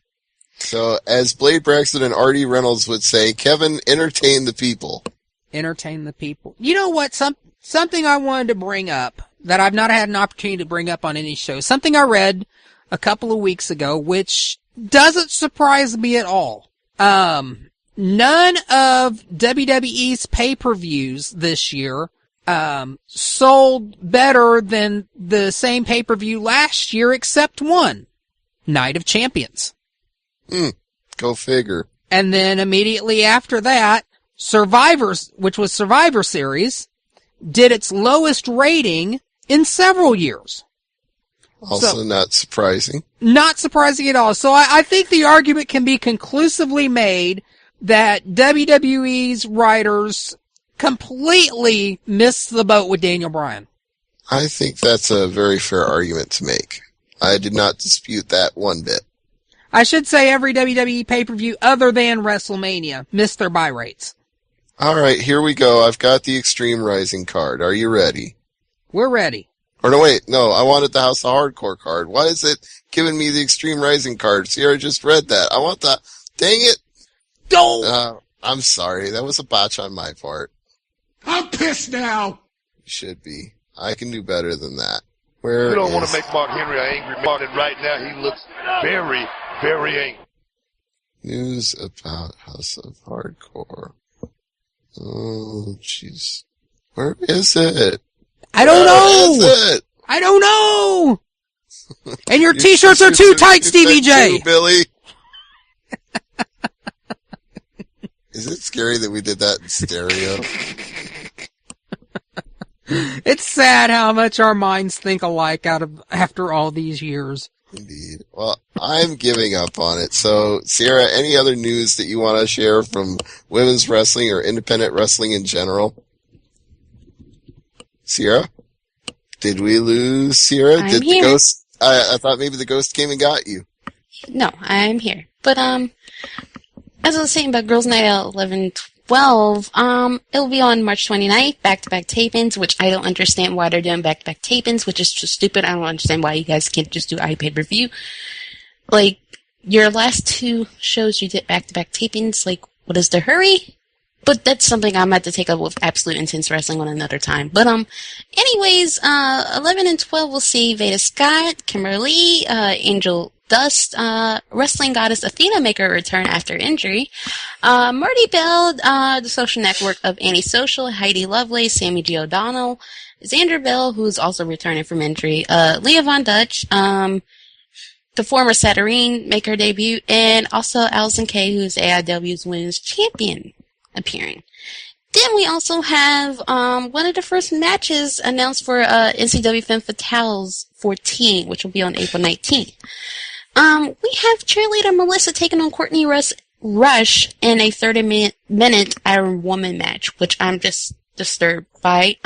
So, as Blade Braxton and Artie Reynolds would say, Kevin, entertain the people. Entertain the people. You know what? Something I wanted to bring up that I've not had an opportunity to bring up on any show. Something I read a couple of weeks ago, which doesn't surprise me at all. None of WWE's pay-per-views this year sold better than the same pay-per-view last year, except one, Night of Champions. Go figure. And then immediately after that, Survivors, which was Survivor Series, did its lowest rating in several years. Also not surprising. Not surprising at all. So I think the argument can be conclusively made that WWE's writers completely missed the boat with Daniel Bryan. I think that's a very fair argument to make. I did not dispute that one bit. I should say every WWE pay-per-view other than WrestleMania missed their buy rates. Alright, here we go. I've got the Extreme Rising card. Are you ready? We're ready. Or no, wait, no, I wanted the House of Hardcore card. Why is it giving me the Extreme Rising card? Sierra just read that. I want that. Dang it. Don't! I'm sorry. That was a botch on my part. I'm pissed now. You should be. I can do better than that. We don't want to make Mark Henry an angry man, and right now he looks very, very angry. News about House of Hardcore. Oh, jeez. Where is it? I don't know! Where is it? I don't know! And your t-shirts are too tight, Stevie J! Too, Billy. Is it scary that we did that in stereo? It's sad how much our minds think alike after all these years. Indeed. Well, I'm giving up on it. So, Sierra, any other news that you want to share from women's wrestling or independent wrestling in general? Sierra? Did we lose Sierra? I'm here. The ghost? I thought maybe the ghost came and got you. No, I'm here. But, as I was saying about Girls Night Out 11/12, it'll be on March 29th, back-to-back tapings, which I don't understand why they're doing back-to-back tapings, which is just stupid. I don't understand why you guys can't just do iPad review. Like, your last two shows you did back-to-back tapings, like, what is the hurry? But that's something I'm about to take up with Absolute Intense Wrestling on another time. But, anyways, 11 and 12 we'll see Veda Scott, Kimberly, Angel Dust, wrestling goddess Athena make her return after injury. Marty Bell, the social network of Antisocial, Heidi Lovelace, Sammy G. O'Donnell, Xander Bell, who's also returning from injury, Leah Von Dutch, the former Saturnine make her debut, and also Allison Kay, who's AIW's women's champion, appearing. Then we also have one of the first matches announced for NCW Femme Fatales 14, which will be on April 19th. We have cheerleader Melissa taking on Courtney Rush in a 30-minute Iron Woman match, which I'm just disturbed by.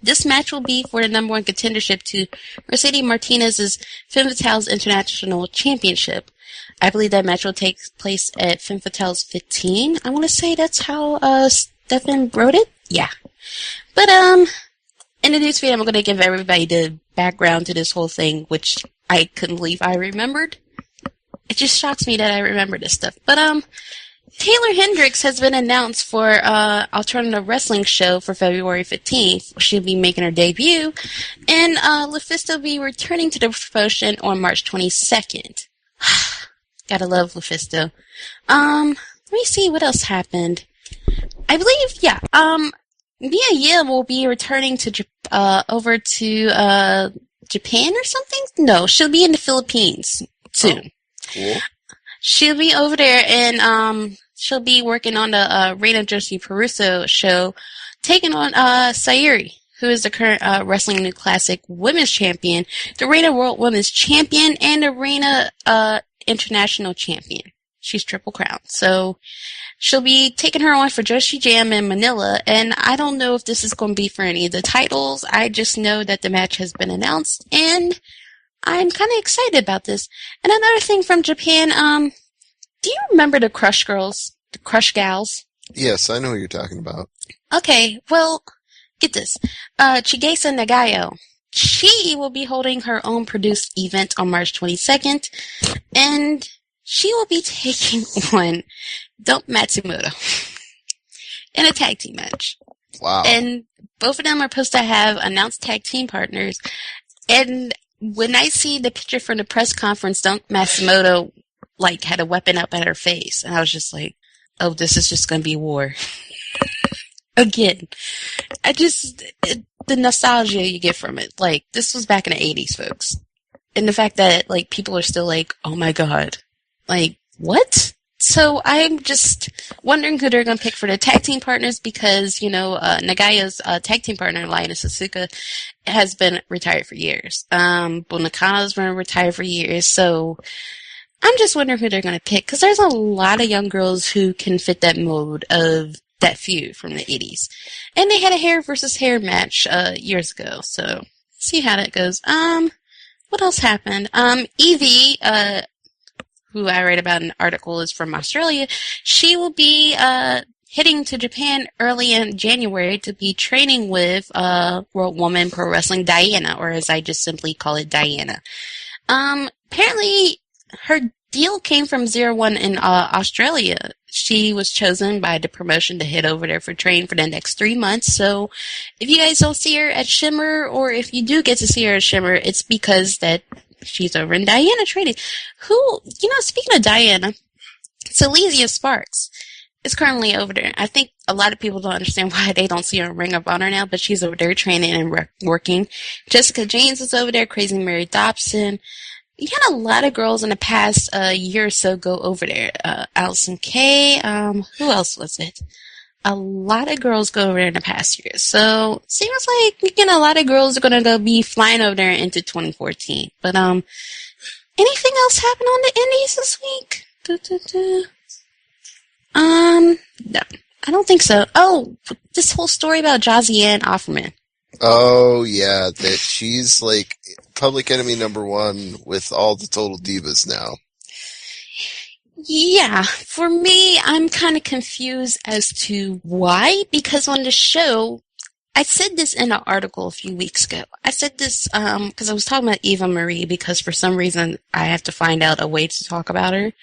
This match will be for the number one contendership to Mercedes Martinez's Femme Fatales International Championship. I believe that match will take place at Femme Fatales 15. I want to say that's how Stefan wrote it. Yeah. But in the newsfeed, I'm going to give everybody the background to this whole thing, which I couldn't believe I remembered. It just shocks me that I remember this stuff. But Taylor Hendricks has been announced for Alternative Wrestling Show for February 15th. She'll be making her debut. And LuFisto will be returning to the promotion on March 22nd. Gotta love LuFisto. Let me see what else happened. I believe, Mia Yim will be returning to over to Japan or something? No, she'll be in the Philippines soon. Oh, cool. She'll be over there, and she'll be working on the Reina Josie Peruso show, taking on Sayuri, who is the current Wrestling New Classic Women's Champion, the Reina World Women's Champion, and the Reina International Champion. She's Triple Crown. So she'll be taking her on for Joshi Jam in Manila, and I don't know if this is going to be for any of the titles. I just know that the match has been announced, and I'm kind of excited about this. And another thing from Japan, do you remember the Crush Girls? The Crush Gals? Yes, I know what you're talking about. Okay, well, get this. Chigesa Nagayo. She will be holding her own produced event on March 22nd, and she will be taking on Dump Matsumoto in a tag team match. Wow. And both of them are supposed to have announced tag team partners. And when I see the picture from the press conference, Dump Matsumoto, had a weapon up at her face. And I was just like, oh, this is just going to be war. Again. The nostalgia you get from it. This was back in the 80s, folks. And the fact that, people are still oh my god. What? So I'm just wondering who they're going to pick for the tag team partners because, Nagayo's tag team partner, Lioness Asuka, has been retired for years. Bull Nakano's been retired for years. So I'm just wondering who they're going to pick because there's a lot of young girls who can fit that mode of that feud from the 80s. And they had a hair versus hair match years ago. So see how that goes. What else happened? Evie, who I read about in an article is from Australia, she will be heading to Japan early in January to be training with World Woman Pro Wrestling Diana, or as I just simply call it, Diana. Apparently, her deal came from 01 in Australia. She was chosen by the promotion to head over there for training for the next 3 months. So if you guys don't see her at Shimmer, or if you do get to see her at Shimmer, it's because that she's over in Diana training. Speaking of Diana, Silesia Sparks is currently over there. I think a lot of people don't understand why they don't see her in Ring of Honor now, but she's over there training and working. Jessica James is over there, Crazy Mary Dobson. You had a lot of girls in the past year or so go over there. Allison Kay, who else was it? A lot of girls go over there in the past year. So, seems like, a lot of girls are going to be flying over there into 2014. But, anything else happen on the indies this week? No, I don't think so. Oh, this whole story about Josiane Offerman. Oh, yeah, that she's, like, public enemy number one with all the Total Divas now. Yeah, for me, I'm kind of confused as to why, because on the show, I said this in an article a few weeks ago. I said this because I was talking about Eva Marie, because for some reason I have to find out a way to talk about her,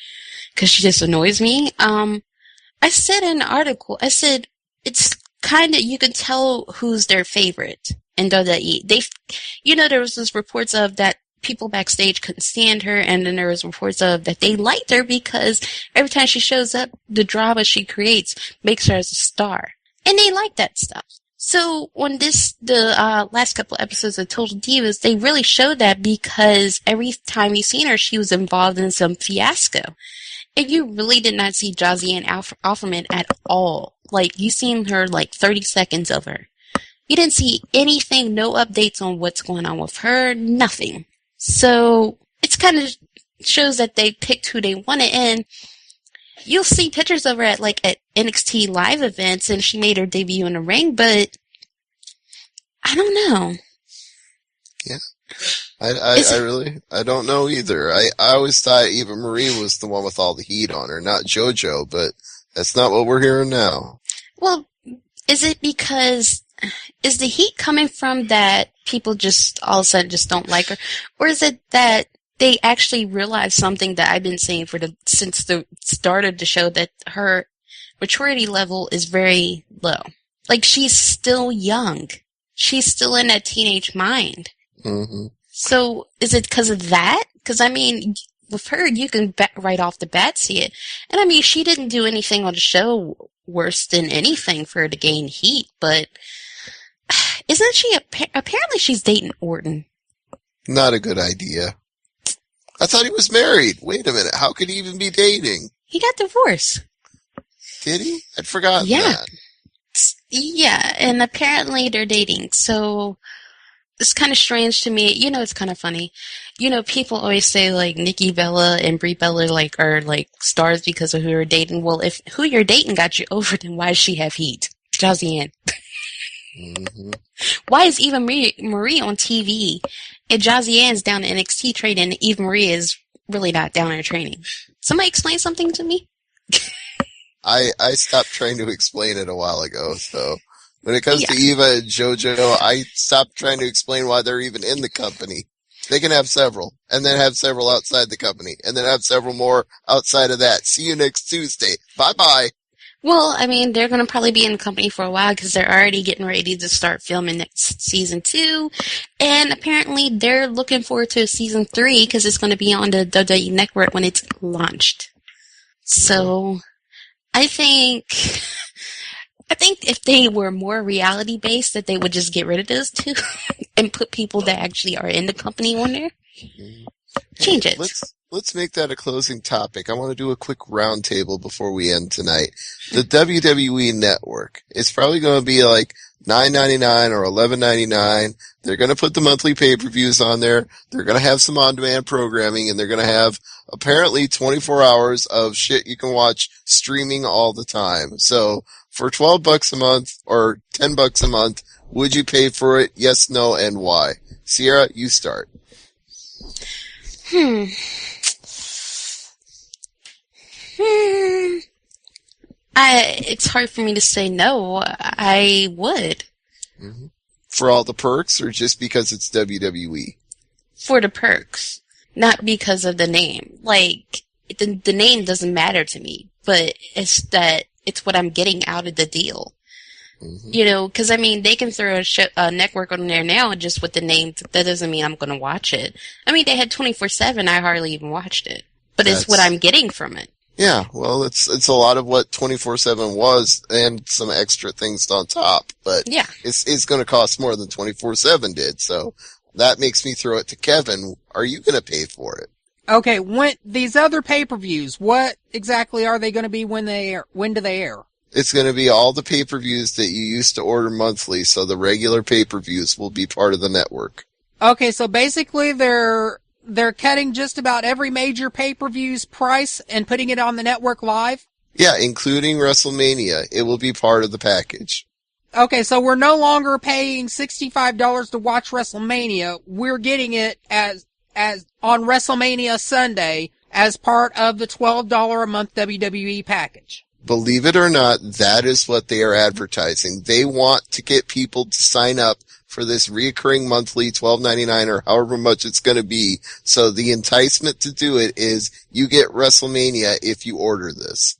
because she just annoys me. I said in the article, I said, it's kind of, you can tell who's their favorite in WWE. There was this reports of that people backstage couldn't stand her, and then there was reports of that they liked her because every time she shows up, the drama she creates makes her as a star. And they like that stuff. So on the last couple of episodes of Total Divas, they really showed that, because every time you seen her, she was involved in some fiasco. And you really did not see Josiane Offerman at all. Like, you seen her 30 seconds of her. You didn't see anything, no updates on what's going on with her, nothing. So, it's kind of shows that they picked who they wanted, and you'll see pictures of her at NXT live events, and she made her debut in the ring, but I don't know. Yeah. I don't know either. I always thought Eva Marie was the one with all the heat on her, not JoJo, but that's not what we're hearing now. Well, is it because, is the heat coming from that people just all of a sudden just don't like her? Or is it that they actually realized something that I've been saying since the start of the show, that her maturity level is very low? Like, she's still young. She's still in that teenage mind. Mm-hmm. So, is it because of that? Because, with her, you can right off the bat see it. And, she didn't do anything on the show worse than anything for her to gain heat, but isn't she, apparently she's dating Orton. Not a good idea. I thought he was married. Wait a minute. How could he even be dating? He got divorced. Did he? I'd forgotten that. Yeah, and apparently they're dating, so it's kind of strange to me. It's kind of funny. People always say, Nikki Bella and Brie Bella, are, stars because of who you're dating. Well, if who you're dating got you over, then why does she have heat? Josiane. Mm-hmm. Why is Eva Marie on TV and Josiane's down in NXT training, and Eva Marie is really not down there training? Somebody explain something to me? I stopped trying to explain it a while ago, so when it comes to Eva and JoJo, I stopped trying to explain why they're even in the company. They can have several, and then have several outside the company, and then have several more outside of that. See you next Tuesday. Bye-bye. Well, they're going to probably be in the company for a while, because they're already getting ready to start filming next season 2. And apparently they're looking forward to season 3, because it's going to be on the WWE Network when it's launched. So, I think if they were more reality based, that they would just get rid of those two and put people that actually are in the company on there. Change it. Let's make that a closing topic. I want to do a quick roundtable before we end tonight. The WWE Network is probably going to be $9.99 or $11.99. They're going to put the monthly pay-per-views on there. They're going to have some on-demand programming, and they're going to have apparently 24 hours of shit you can watch streaming all the time. So for $12 a month or $10 a month, would you pay for it? Yes, no, and why? Sierra, you start. It's hard for me to say no. I would. Mm-hmm. For all the perks, or just because it's WWE? For the perks. Not because of the name. Like, the name doesn't matter to me, but it's that it's what I'm getting out of the deal. Mm-hmm. You know, because, I mean, they can throw a network on there now just with the name. That doesn't mean I'm going to watch it. I mean, they had 24/7. I hardly even watched it. But it's what I'm getting from it. Yeah, well, it's a lot of what 24/7 was and some extra things on top. But yeah, it's going to cost more than 24/7 did. So that makes me throw it to Kevin. Are you going to pay for it? Okay, when these other pay-per-views, what exactly are they going to be when they air? When do they air? It's going to be all the pay-per-views that you used to order monthly, so the regular pay-per-views will be part of the network. Okay, so basically they're cutting just about every major pay-per-view's price and putting it on the network live? Yeah, including WrestleMania. It will be part of the package. Okay, so we're no longer paying $65 to watch WrestleMania. We're getting it as on WrestleMania Sunday as part of the $12 a month WWE package. Believe it or not, that is what they are advertising. They want to get people to sign up for this reoccurring monthly $12.99 or however much it's going to be. So the enticement to do it is you get WrestleMania if you order this.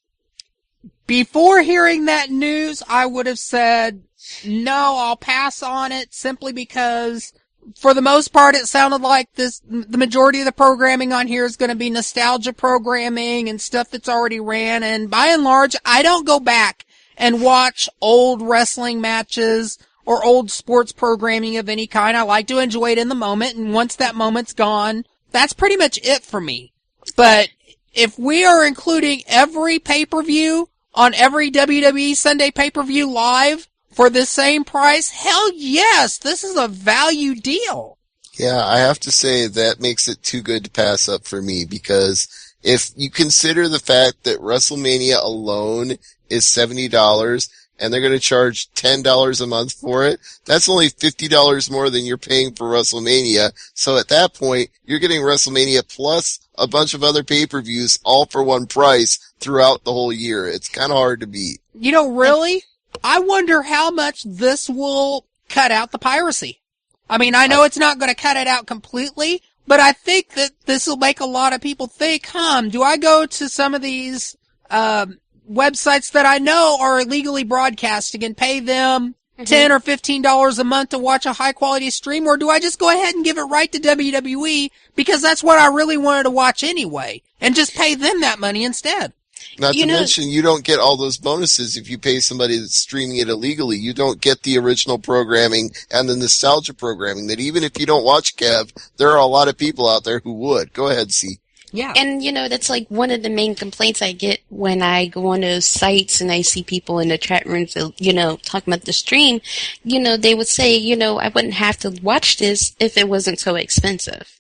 Before hearing that news, I would have said, no, I'll pass on it simply because for the most part, it sounded like the majority of the programming on here is going to be nostalgia programming and stuff that's already ran. And by and large, I don't go back and watch old wrestling matches or old sports programming of any kind. I like to enjoy it in the moment. And once that moment's gone, that's pretty much it for me. But if we are including every pay-per-view on every WWE Sunday pay-per-view live for the same price, hell yes, this is a value deal. Yeah, I have to say that makes it too good to pass up for me, because if you consider the fact that WrestleMania alone is $70 and they're going to charge $10 a month for it, that's only $50 more than you're paying for WrestleMania. So at that point, you're getting WrestleMania plus a bunch of other pay-per-views all for one price throughout the whole year. It's kind of hard to beat. You know, really? I wonder how much this will cut out the piracy. I mean, I know it's not going to cut it out completely, but I think that this will make a lot of people think, do I go to some of these websites that I know are illegally broadcasting and pay them $10 or $15 a month to watch a high-quality stream, or do I just go ahead and give it right to WWE because that's what I really wanted to watch anyway, and just pay them that money instead? Not to mention, you don't get all those bonuses if you pay somebody that's streaming it illegally. You don't get the original programming and the nostalgia programming that even if you don't watch Kev, there are a lot of people out there who would. Go ahead, C. Yeah. And, that's like one of the main complaints I get when I go on those sites and I see people in the chat rooms, talking about the stream. They would say, I wouldn't have to watch this if it wasn't so expensive.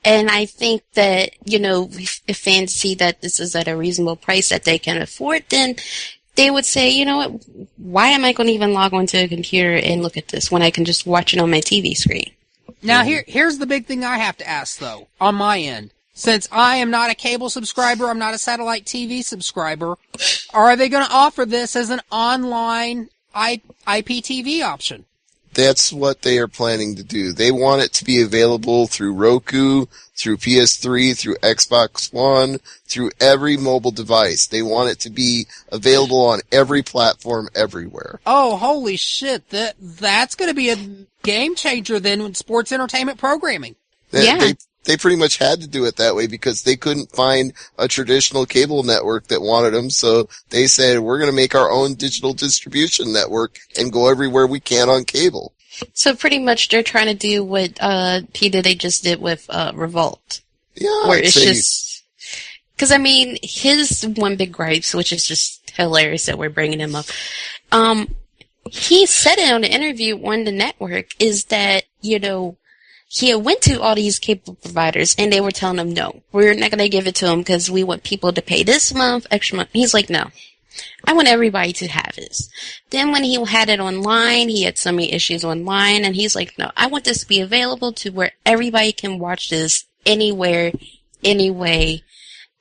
And I think that, if fans see that this is at a reasonable price that they can afford, then they would say, you know what, why am I going to even log onto a computer and look at this when I can just watch it on my TV screen? Now, here's the big thing I have to ask, though, on my end. Since I am not a cable subscriber, I'm not a satellite TV subscriber, are they going to offer this as an online IPTV option? That's what they are planning to do. They want it to be available through Roku, through PS3, through Xbox One, through every mobile device. They want it to be available on every platform everywhere. Oh, holy shit. That's going to be a game changer then with sports entertainment programming. They pretty much had to do it that way because they couldn't find a traditional cable network that wanted them. So they said, we're going to make our own digital distribution network and go everywhere we can on cable. So pretty much they're trying to do what P. Diddy just did with Revolt. Yeah. Where it's just... Because, his one big gripes, which is just hilarious that we're bringing him up, he said it on the interview on the network, is that, he went to all these cable providers, and they were telling him, no, we're not going to give it to him because we want people to pay this month, extra month. He's like, no, I want everybody to have this. Then when he had it online, he had so many issues online, and he's like, no, I want this to be available to where everybody can watch this anywhere, anyway,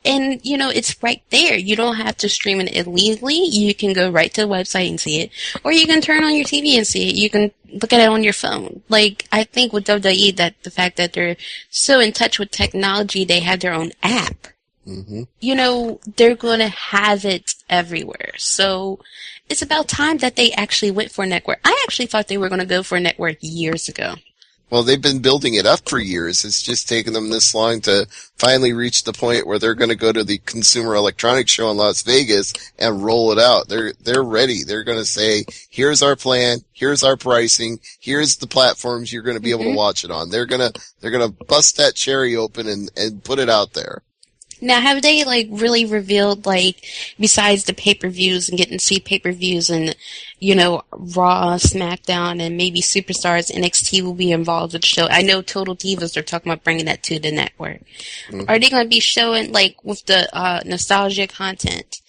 And, it's right there. You don't have to stream it illegally. You can go right to the website and see it. Or you can turn on your TV and see it. You can look at it on your phone. Like, I think with WWE, that the fact that they're so in touch with technology, they have their own app. Mm-hmm. They're going to have it everywhere. So it's about time that they actually went for a network. I actually thought they were going to go for a network years ago. Well, they've been building it up for years. It's just taken them this long to finally reach the point where they're going to go to the Consumer Electronics Show in Las Vegas and roll it out. They're ready. They're going to say, here's our plan, here's our pricing, here's the platforms you're going to be able to watch it on. They're going to bust that cherry open and put it out there. Now, have they, really revealed, besides the pay-per-views and getting to see pay-per-views and, Raw, SmackDown, and maybe Superstars, NXT will be involved with the show? I know Total Divas are talking about bringing that to the network. Mm-hmm. Are they going to be showing, with the nostalgia content,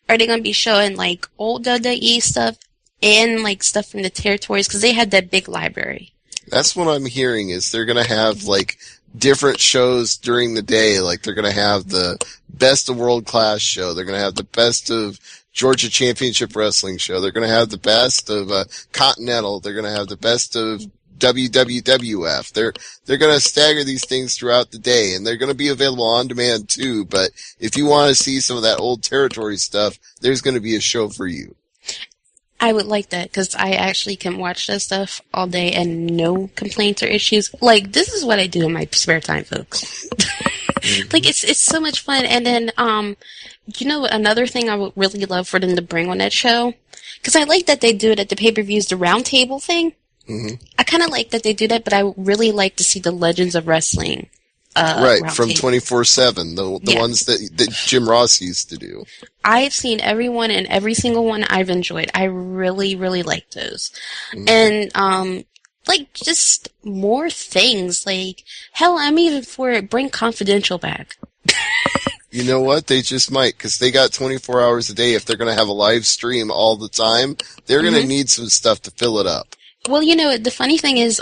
are they going to be showing, old WWE stuff and, stuff from the territories? Because they had that big library. That's what I'm hearing, is they're going to have, different shows during the day. They're going to have the Best of World Class show. They're going to have the Best of Georgia Championship Wrestling show. They're going to have the Best of Continental. They're going to have the Best of WWF. They're going to stagger these things throughout the day, and they're going to be available on demand too. But if you want to see some of that old territory stuff, there's going to be a show for you. I would like that, because I actually can watch that stuff all day and no complaints or issues. This is what I do in my spare time, folks. It's so much fun. And then, another thing I would really love for them to bring on that show, because I like that they do it at the pay-per-views, the round table thing. Mm-hmm. I kind of like that they do that, but I would really like to see the Legends of Wrestling. Right, from 24/7, the ones that Jim Ross used to do. I've seen everyone, and every single one I've enjoyed. I really, really like those. Mm-hmm. And, just more things. Hell, I'm even for it. Bring Confidential back. You know what? They just might, because they got 24 hours a day. If they're going to have a live stream all the time, they're going to need some stuff to fill it up. Well, the funny thing is,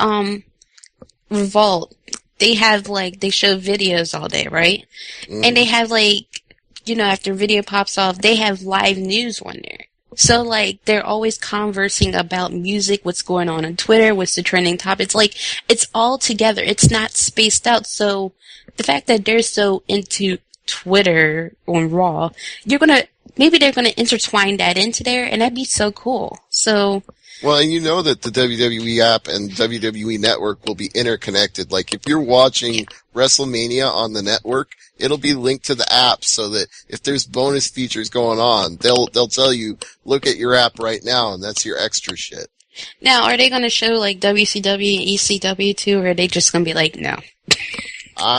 Revolt, they have, they show videos all day, right? Mm-hmm. And they have, after video pops off, they have live news on there. So, they're always conversing about music, what's going on Twitter, what's the trending topics. It's all together. It's not spaced out. So, the fact that they're so into Twitter on Raw, maybe they're gonna intertwine that into there, and that'd be so cool. So... Well, and you know that the WWE app and WWE Network will be interconnected. If you're watching WrestleMania on the network, it'll be linked to the app, so that if there's bonus features going on, they'll tell you, look at your app right now, and that's your extra shit. Now, are they going to show WCW and ECW too, or are they just going to be no?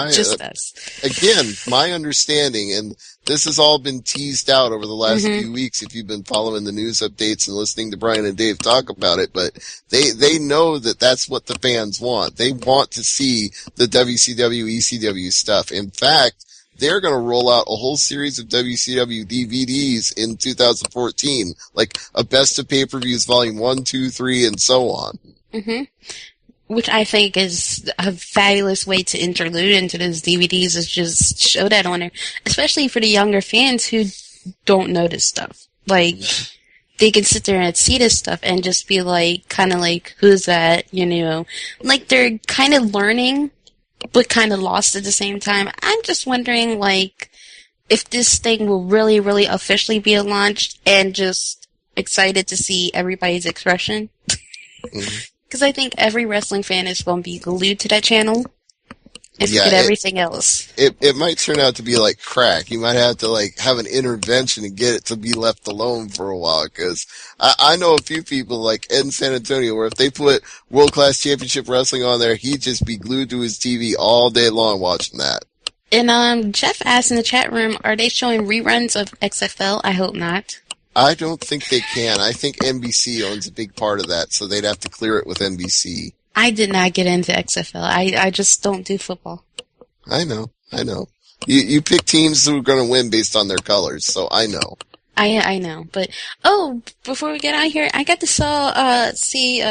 Just us. Again, my understanding, and this has all been teased out over the last few weeks if you've been following the news updates and listening to Brian and Dave talk about it, but they know that that's what the fans want. They want to see the WCW, ECW stuff. In fact, they're going to roll out a whole series of WCW DVDs in 2014, a Best of Pay-Per-Views Volume 1, 2, 3, and so on. Mm-hmm. Which I think is a fabulous way to interlude into those DVDs, is just show that on there. Especially for the younger fans who don't know this stuff. They can sit there and see this stuff and just be who's that, they're kind of learning, but kind of lost at the same time. I'm just wondering, if this thing will really, really officially be launched, and just excited to see everybody's expression. Mm-hmm. Because I think every wrestling fan is going to be glued to that channel and forget everything else. It might turn out to be like crack. You might have to have an intervention and get it to be left alone for a while. Because I know a few people Ed in San Antonio, where if they put World Class Championship Wrestling on there, he'd just be glued to his TV all day long watching that. And Jeff asked in the chat room, are they showing reruns of XFL? I hope not. I don't think they can. I think NBC owns a big part of that, so they'd have to clear it with NBC. I did not get into XFL. I just don't do football. I know. You pick teams who are going to win based on their colors, so I know. I know. But, before we get out of here, I got to see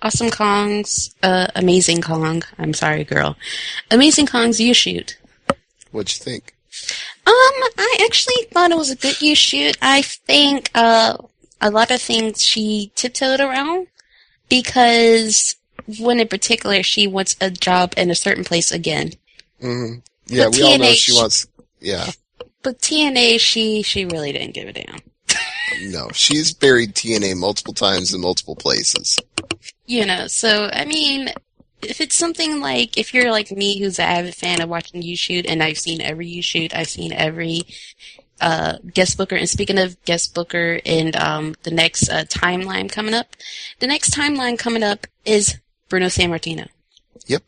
Awesome Kong's, Amazing Kong. I'm sorry, girl. Amazing Kong's U-Shoot. What'd you think? I actually thought it was a good use shoot. I think a lot of things she tiptoed around because one in particular, she wants a job in a certain place again. Mm-hmm. Yeah, but we all know she wants. Yeah. But TNA, she really didn't give a damn. No, she's buried TNA multiple times in multiple places. So, I mean, if it's something like, if you're like me who's an avid fan of watching you shoot, and I've seen every you shoot, I've seen every guest booker, and speaking of guest booker and the next timeline coming up, the next timeline coming up is Bruno Sammartino. Yep.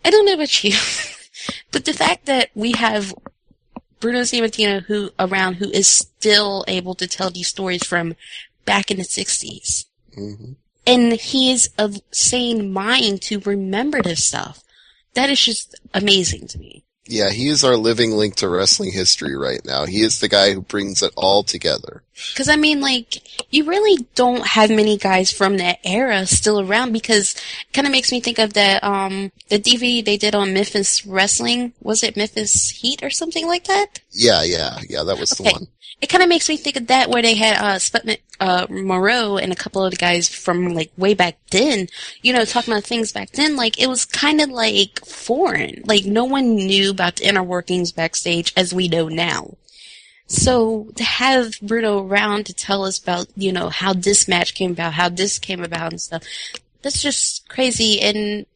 I don't know about you, but the fact that we have Bruno Sammartino who is still able to tell these stories from back in the 60s. Mm-hmm. And he is of sane mind to remember this stuff. That is just amazing to me. Yeah, he is our living link to wrestling history right now. He is the guy who brings it all together. Because, I mean, like, you really don't have many guys from that era still around because it kind of makes me think of that, the DVD they did on Memphis Wrestling. Was it Memphis Heat or something like that? Yeah, that was the one. It kind of makes me think of that where they had Sputnik Moreau and a couple of the guys from like way back then, talking about things back then. Like it was kind of like foreign. Like no one knew about the inner workings backstage as we know now. So to have Bruno around to tell us about, how this match came about, how this came about and stuff, that's just crazy. And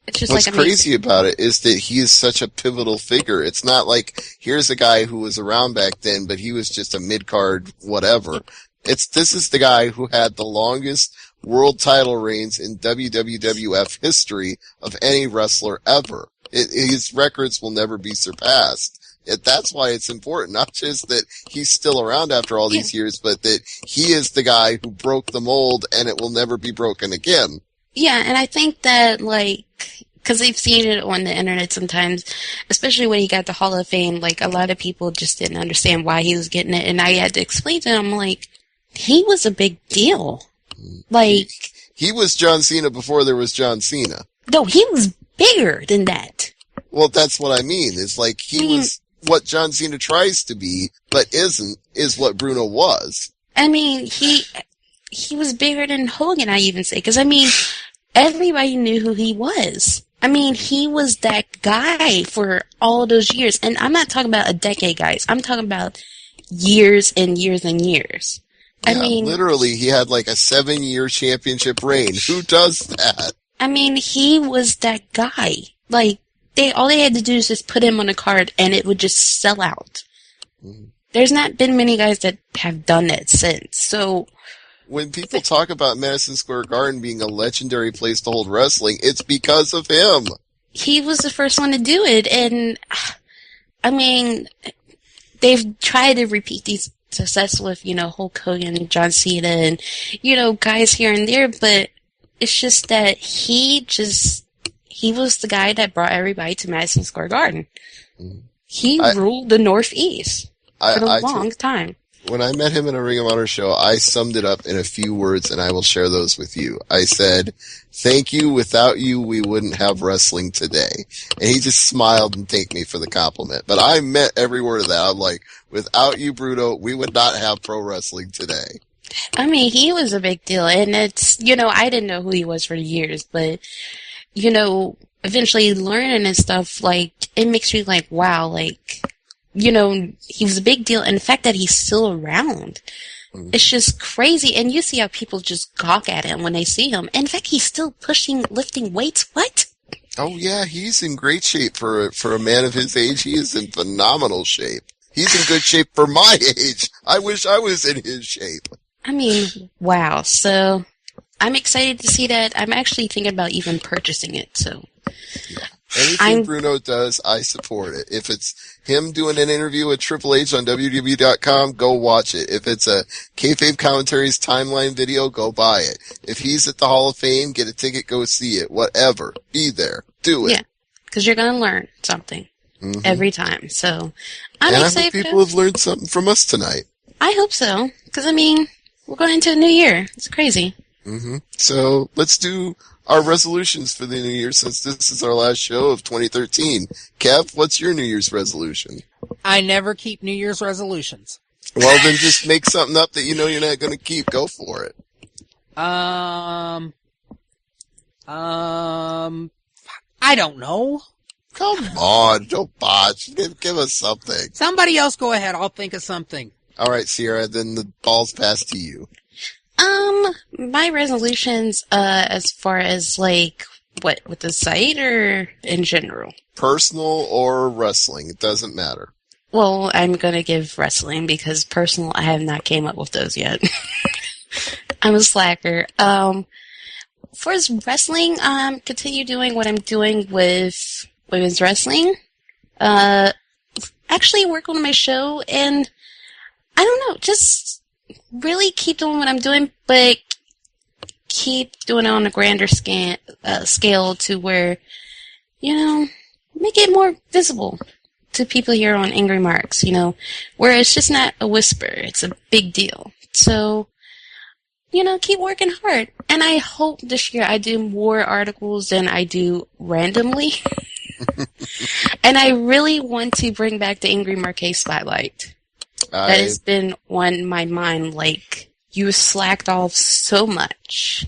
it's just what's like crazy about it is that he is such a pivotal figure. It's not like here's a guy who was around back then, but he was just a mid-card whatever. This is the guy who had the longest world title reigns in WWF history of any wrestler ever. His records will never be surpassed. That's why it's important, not just that he's still around after all these years, but that he is the guy who broke the mold and it will never be broken again. Yeah, and I think that, like, because they've seen it on the internet sometimes, especially when he got the Hall of Fame, like, a lot of people just didn't understand why he was getting it, and I had to explain to them, like, he was a big deal. Like... He was John Cena before there was John Cena. No, he was bigger than that. Well, that's what I mean. It's like he was what John Cena tries to be, but isn't, is what Bruno was. I mean, he was bigger than Hogan, I even say, because, I mean... Everybody knew who he was. I mean, he was that guy for all those years. And I'm not talking about a decade, guys. I'm talking about years and years and years. Yeah, I mean... literally, he had like a 7-year championship reign. Who does that? I mean, he was that guy. Like, all they had to do is just put him on a card and it would just sell out. Mm-hmm. There's not been many guys that have done that since. So... When people talk about Madison Square Garden being a legendary place to hold wrestling, it's because of him. He was the first one to do it, and, I mean, they've tried to repeat these success with, Hulk Hogan, John Cena, and, guys here and there, but it's just that he was the guy that brought everybody to Madison Square Garden. Mm-hmm. He ruled the Northeast for a long time. When I met him in a Ring of Honor show, I summed it up in a few words, and I will share those with you. I said, "Thank you. Without you, we wouldn't have wrestling today." And he just smiled and thanked me for the compliment. But I meant every word of that. I'm like, without you, Bruno, we would not have pro wrestling today. I mean, he was a big deal, and it's, I didn't know who he was for years, but, eventually learning and stuff, like, it makes me like, wow, like... he was a big deal, and the fact that he's still around, it's just crazy, and you see how people just gawk at him when they see him, and in fact, he's still lifting weights, what? Oh yeah, he's in great shape for a man of his age. He is in phenomenal shape. He's in good shape for my age. I wish I was in his shape. I mean, wow, so, I'm excited to see that. I'm actually thinking about even purchasing it, so... Yeah. Anything Bruno does, I support it. If it's him doing an interview with Triple H on WWE.com, go watch it. If it's a Kayfabe Commentaries timeline video, go buy it. If he's at the Hall of Fame, get a ticket, go see it. Whatever. Be there. Do it. Yeah, because you're going to learn something every time. So, I'm excited. I hope people have learned something from us tonight. I hope so. Because, I mean, we're going into a new year. It's crazy. Mm-hmm. So, let's do... our resolutions for the new year, since this is our last show of 2013. Kev, what's your New Year's resolution? I never keep New Year's resolutions. Well, then just make something up that you know you're not going to keep. Go for it. I don't know. Come on, don't botch. Give us something. Somebody else go ahead. I'll think of something. All right, Sierra, then the ball's passed to you. My resolutions, as far as like, what, with the site or in general? Personal or wrestling, it doesn't matter. Well, I'm gonna give wrestling because personal, I have not came up with those yet. I'm a slacker. For wrestling, continue doing what I'm doing with women's wrestling. Actually work on my show, and I don't know, just really keep doing what I'm doing, but keep doing it on a grander scale to where, you know, make it more visible to people here on Angry Marks, you know, where it's just not a whisper, it's a big deal. So, you know, keep working hard. And I hope this year I do more articles than I do randomly. And I really want to bring back the Angry Marquee Spotlight. That has been on my mind, like, you slacked off so much.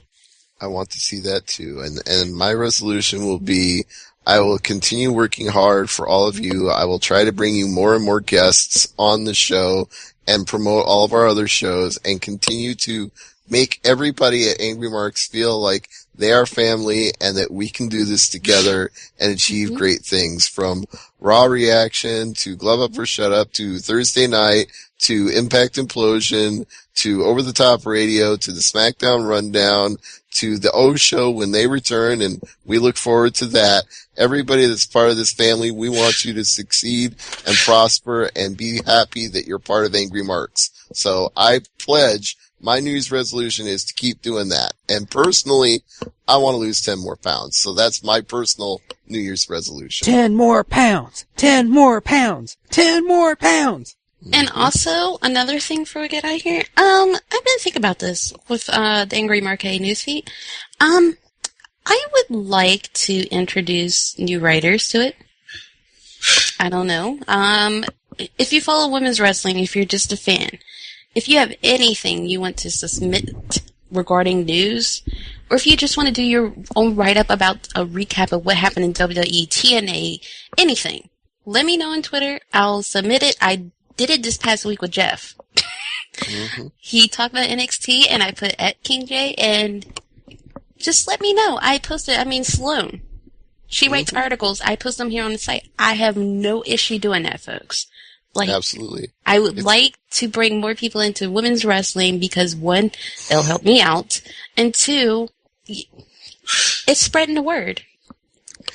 I want to see that too. And my resolution will be, I will continue working hard for all of you. I will try to bring you more and more guests on the show and promote all of our other shows and continue to make everybody at Angry Marks feel like they are family and that we can do this together and achieve great things, from Raw Reaction to Glove Up or Shut Up to Thursday Night to Impact Implosion to Over the Top Radio to the SmackDown Rundown to the O Show when they return, and we look forward to that. Everybody that's part of this family, we want you to succeed and prosper and be happy that you're part of Angry Marks. So I pledge, my New Year's resolution is to keep doing that. And personally, I want to lose 10 more pounds. So that's my personal New Year's resolution. 10 more pounds. 10 more pounds. 10 more pounds. And also, another thing before we get out of here, I've been thinking about this with the Angry Marquee newsfeed. I would like to introduce new writers to it. I don't know. If you follow women's wrestling, if you're just a fan, if you have anything you want to submit regarding news, or if you just want to do your own write-up about a recap of what happened in WWE, TNA, anything, let me know on Twitter. I'll submit it. I did it this past week with Jeff. He talked about NXT, and I put at King J, and just let me know. I posted, Sloan. She writes articles. I post them here on the site. I have no issue doing that, folks. Like, absolutely. I would like to bring more people into women's wrestling because, one, it'll help me out, and two, it's spreading the word.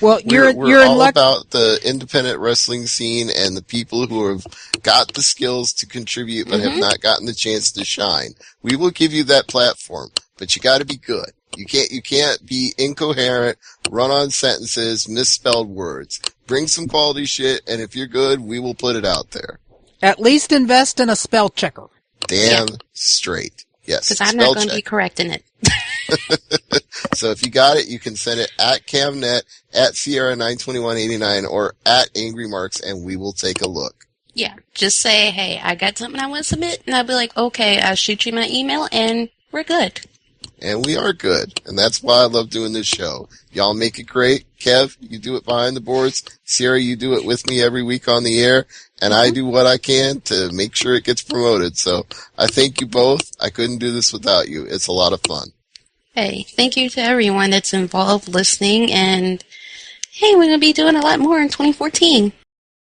Well, we're all about the independent wrestling scene and the people who have got the skills to contribute but have not gotten the chance to shine. We will give you that platform, but you got to be good. You can't be incoherent, run on sentences, misspelled words. Bring some quality shit, and if you're good, we will put it out there. At least invest in a spell checker. Damn straight. Yes. Because I'm not going to be correcting it. So if you got it, you can send it at CamNet, at Sierra92189, or at Angry Marks, and we will take a look. Yeah. Just say, hey, I got something I want to submit, and I'll be like, okay, I'll shoot you my email, and we're good. And we are good. And that's why I love doing this show. Y'all make it great. Kev, you do it behind the boards. Sierra, you do it with me every week on the air. And I do what I can to make sure it gets promoted. So I thank you both. I couldn't do this without you. It's a lot of fun. Hey, thank you to everyone that's involved listening. And hey, we're going to be doing a lot more in 2014.